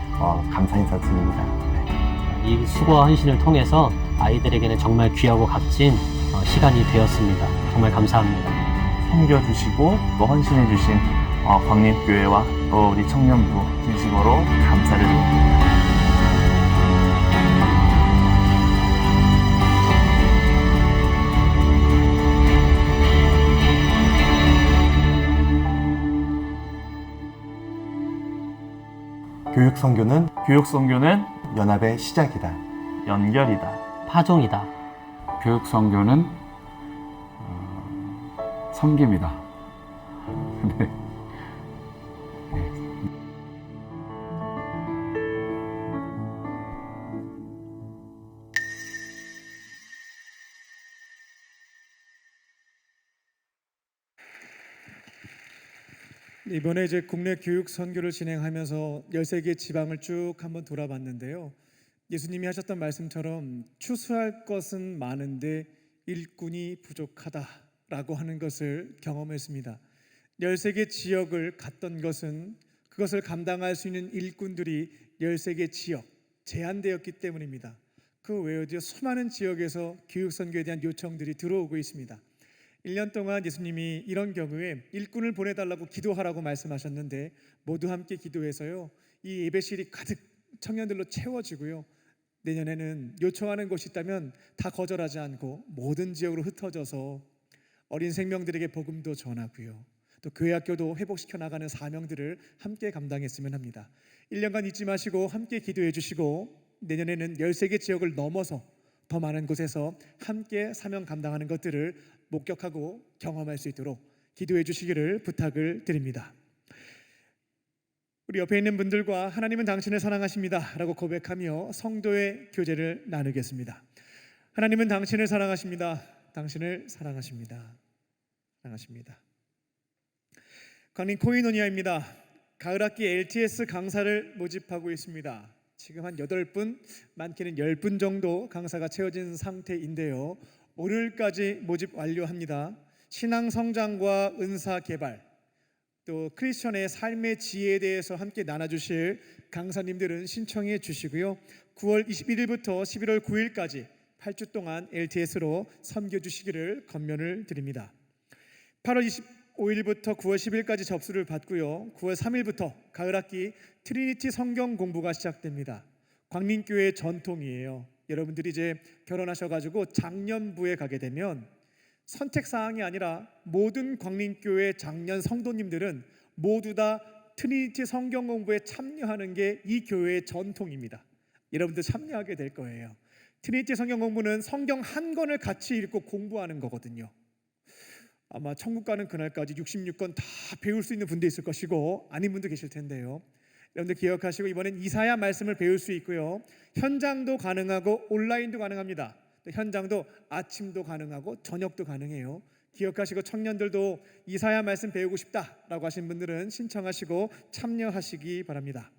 S9: 감사 인사드립니다.
S7: 이 수고와 헌신을 통해서 아이들에게는 정말 귀하고 값진 시간이 되었습니다. 정말 감사합니다.
S10: 섬겨주시고 또 헌신해주신 광림교회와 또 우리 청년부 진심으로 감사를 드립니다. 교육선교는
S9: 연합의 시작이다.
S10: 연결이다.
S7: 파종이다.
S8: 교육선교는 섬김이다. 네.
S1: 이번에 이제 국내 교육 선교를 진행하면서 13개 지방을 쭉 한번 돌아봤는데요. 예수님이 하셨던 말씀처럼 추수할 것은 많은데 일꾼이 부족하다라고 하는 것을 경험했습니다. 13개 지역을 갔던 것은 그것을 감당할 수 있는 일꾼들이 13개 지역 제한되었기 때문입니다. 그 외에도 수많은 지역에서 교육 선교에 대한 요청들이 들어오고 있습니다. 1년 동안 예수님이 이런 경우에 일꾼을 보내달라고 기도하라고 말씀하셨는데 모두 함께 기도해서요, 이 예배실이 가득 청년들로 채워지고요, 내년에는 요청하는 곳이 있다면 다 거절하지 않고 모든 지역으로 흩어져서 어린 생명들에게 복음도 전하고요, 또 교회 학교도 회복시켜 나가는 사명들을 함께 감당했으면 합니다. 1년간 잊지 마시고 함께 기도해 주시고 내년에는 13개 지역을 넘어서 더 많은 곳에서 함께 사명 감당하는 것들을 목격하고 경험할 수 있도록 기도해 주시기를 부탁을 드립니다. 우리 옆에 있는 분들과 하나님은 당신을 사랑하십니다 라고 고백하며 성도의 교제를 나누겠습니다. 하나님은 당신을 사랑하십니다. 당신을 사랑하십니다. 사랑하십니다. 강림 코이노니아입니다. 가을학기 LTS 강사를 모집하고 있습니다. 지금 한 8분, 많게는 10분 정도 강사가 채워진 상태인데요, 월요일까지 모집 완료합니다. 신앙 성장과 은사 개발, 또 크리스천의 삶의 지혜에 대해서 함께 나눠주실 강사님들은 신청해 주시고요, 9월 21일부터 11월 9일까지 8주 동안 LTS로 섬겨주시기를 권면을 드립니다. 8월 25일부터 9월 10일까지 접수를 받고요, 9월 3일부터 가을학기 트리니티 성경 공부가 시작됩니다. 광림교회 전통이에요. 여러분들이 이제 결혼하셔가지고 장년부에 가게 되면 선택사항이 아니라 모든 광림교회 장년 성도님들은 모두 다 트리니티 성경 공부에 참여하는 게 이 교회의 전통입니다. 여러분들 참여하게 될 거예요. 트리니티 성경 공부는 성경 한 권을 같이 읽고 공부하는 거거든요. 아마 천국 가는 그날까지 66권 다 배울 수 있는 분도 있을 것이고 아닌 분도 계실 텐데요, 여러분들 기억하시고 이번엔 이사야 말씀을 배울 수 있고요. 현장도 가능하고 온라인도 가능합니다. 또 현장도 아침도 가능하고 저녁도 가능해요. 기억하시고 청년들도 이사야 말씀 배우고 싶다라고 하신 분들은 신청하시고 참여하시기 바랍니다.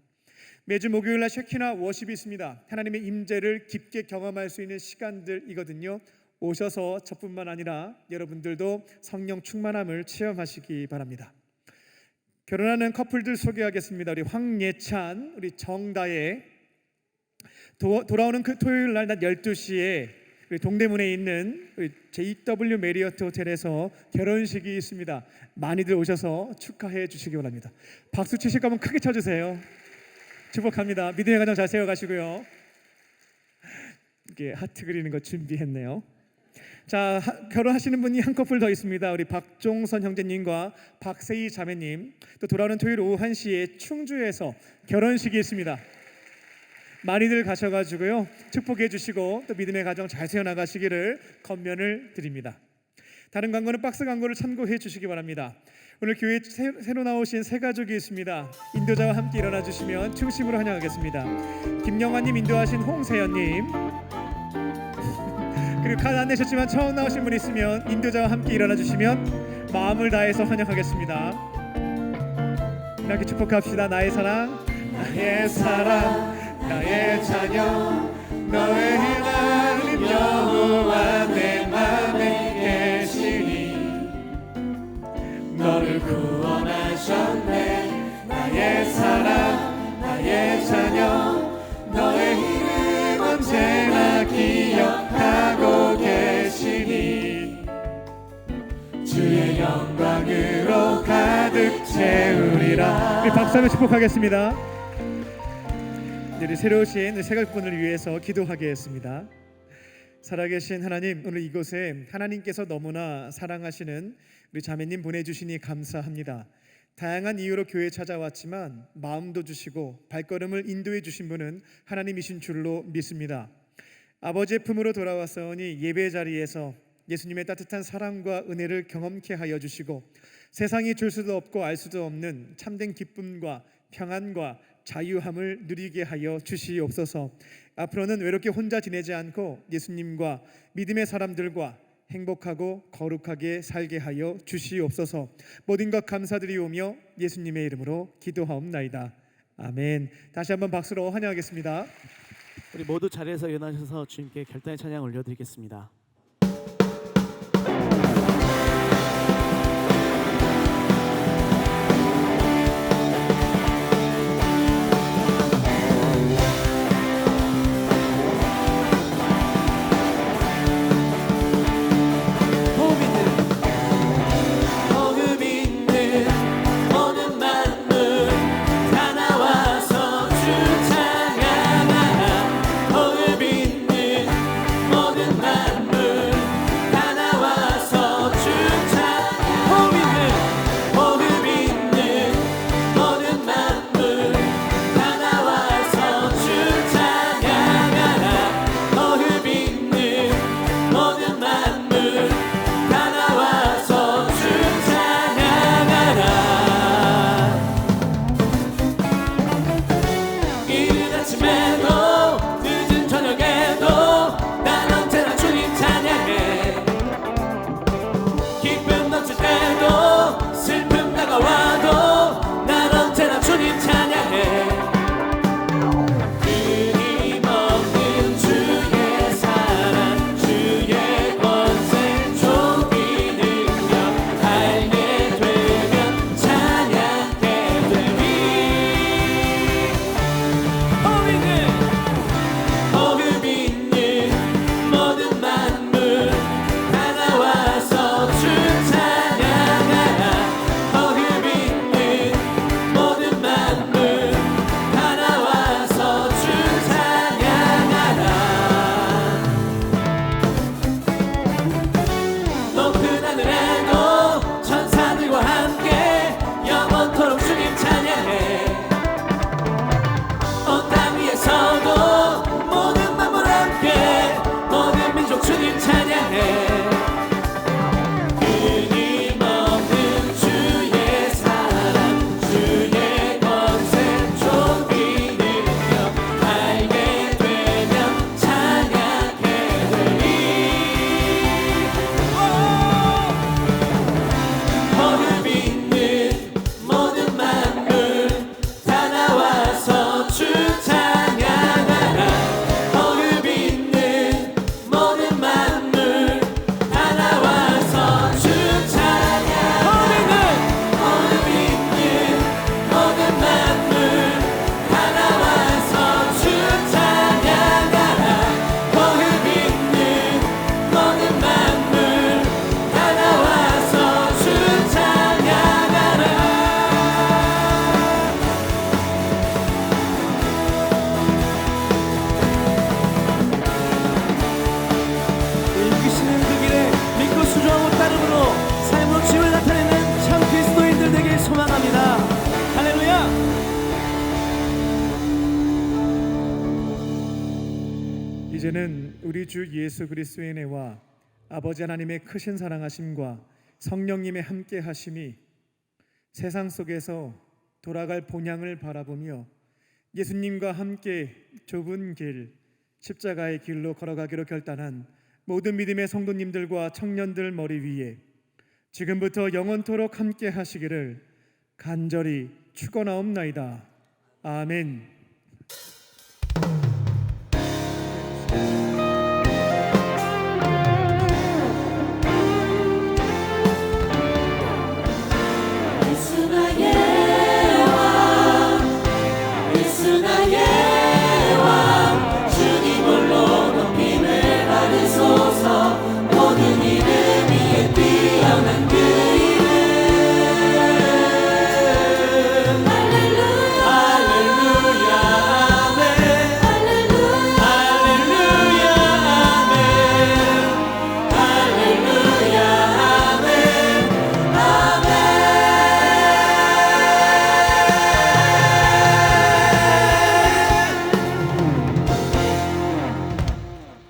S1: 매주 목요일 날 쉐키나 워십이 있습니다. 하나님의 임재를 깊게 경험할 수 있는 시간들이거든요. 오셔서 저뿐만 아니라 여러분들도 성령 충만함을 체험하시기 바랍니다. 결혼하는 커플들 소개하겠습니다. 우리 황예찬, 우리 정다혜. 돌아오는 그 토요일 날 낮 12시에 우리 동대문에 있는 우리 JW 메리어트 호텔에서 결혼식이 있습니다. 많이들 오셔서 축하해 주시기 바랍니다. 박수 치실 거면 크게 쳐주세요. 축복합니다. 믿음의 가정 잘 세워가시고요. 이게 하트 그리는 거 준비했네요. 자, 결혼하시는 분이 한 커플 더 있습니다. 우리 박종선 형제님과 박세희 자매님. 또 돌아오는 토요일 오후 1시에 충주에서 결혼식이 있습니다. 많이들 가셔가지고요 축복해 주시고 또 믿음의 가정 잘 세워나가시기를 권면을 드립니다. 다른 광고는 박스 광고를 참고해 주시기 바랍니다. 오늘 교회에 새로 나오신 새 가족이 있습니다. 인도자와 함께 일어나 주시면 충심으로 환영하겠습니다. 김영환님 인도하신 홍세연님, 그리고 카드 안 내셨지만 처음 나오신 분 있으면 인도자와 함께 일어나 주시면 마음을 다해서 환영하겠습니다. 이렇게 축복합시다. 나의 사랑, 나의 사랑, 나의 자녀, 너의 하나님 여호와 내 맘에 계시니 너를 구원하셨네. 나의 사랑, 나의 자녀, 너의 이름 언제나 기억하고 계시니 주의 영광으로 가득 채우리라. 우리 박수 한번 축복하겠습니다. 우리 새로 오신 새 가족분을 위해서 기도하겠습니다. 살아계신 하나님, 오늘 이곳에 하나님께서 너무나 사랑하시는 우리 자매님 보내주시니 감사합니다. 다양한 이유로 교회에 찾아왔지만 마음도 주시고 발걸음을 인도해 주신 분은 하나님이신 줄로 믿습니다. 아버지의 품으로 돌아왔사오니 예배 자리에서 예수님의 따뜻한 사랑과 은혜를 경험케 하여 주시고 세상이 줄 수도 없고 알 수도 없는 참된 기쁨과 평안과 자유함을 누리게 하여 주시옵소서. 앞으로는 외롭게 혼자 지내지 않고 예수님과 믿음의 사람들과 행복하고 거룩하게 살게 하여 주시옵소서. 모든 것 감사드리오며 예수님의 이름으로 기도하옵나이다. 아멘. 다시 한번 박수로 환영하겠습니다.
S4: 우리 모두 자리에서 일어나셔서 주님께 결단의 찬양 올려드리겠습니다.
S2: 모든 만물
S1: 이제는 우리 주 예수 그리스도의 은혜와 아버지 하나님의 크신 사랑하심과 성령님의 함께 하심이 세상 속에서 돌아갈 본향을 바라보며 예수님과 함께 좁은 길, 십자가의 길로 걸어가기로 결단한 모든 믿음의 성도님들과 청년들 머리 위에 지금부터 영원토록 함께 하시기를 간절히 축원하옵나이다. 아멘.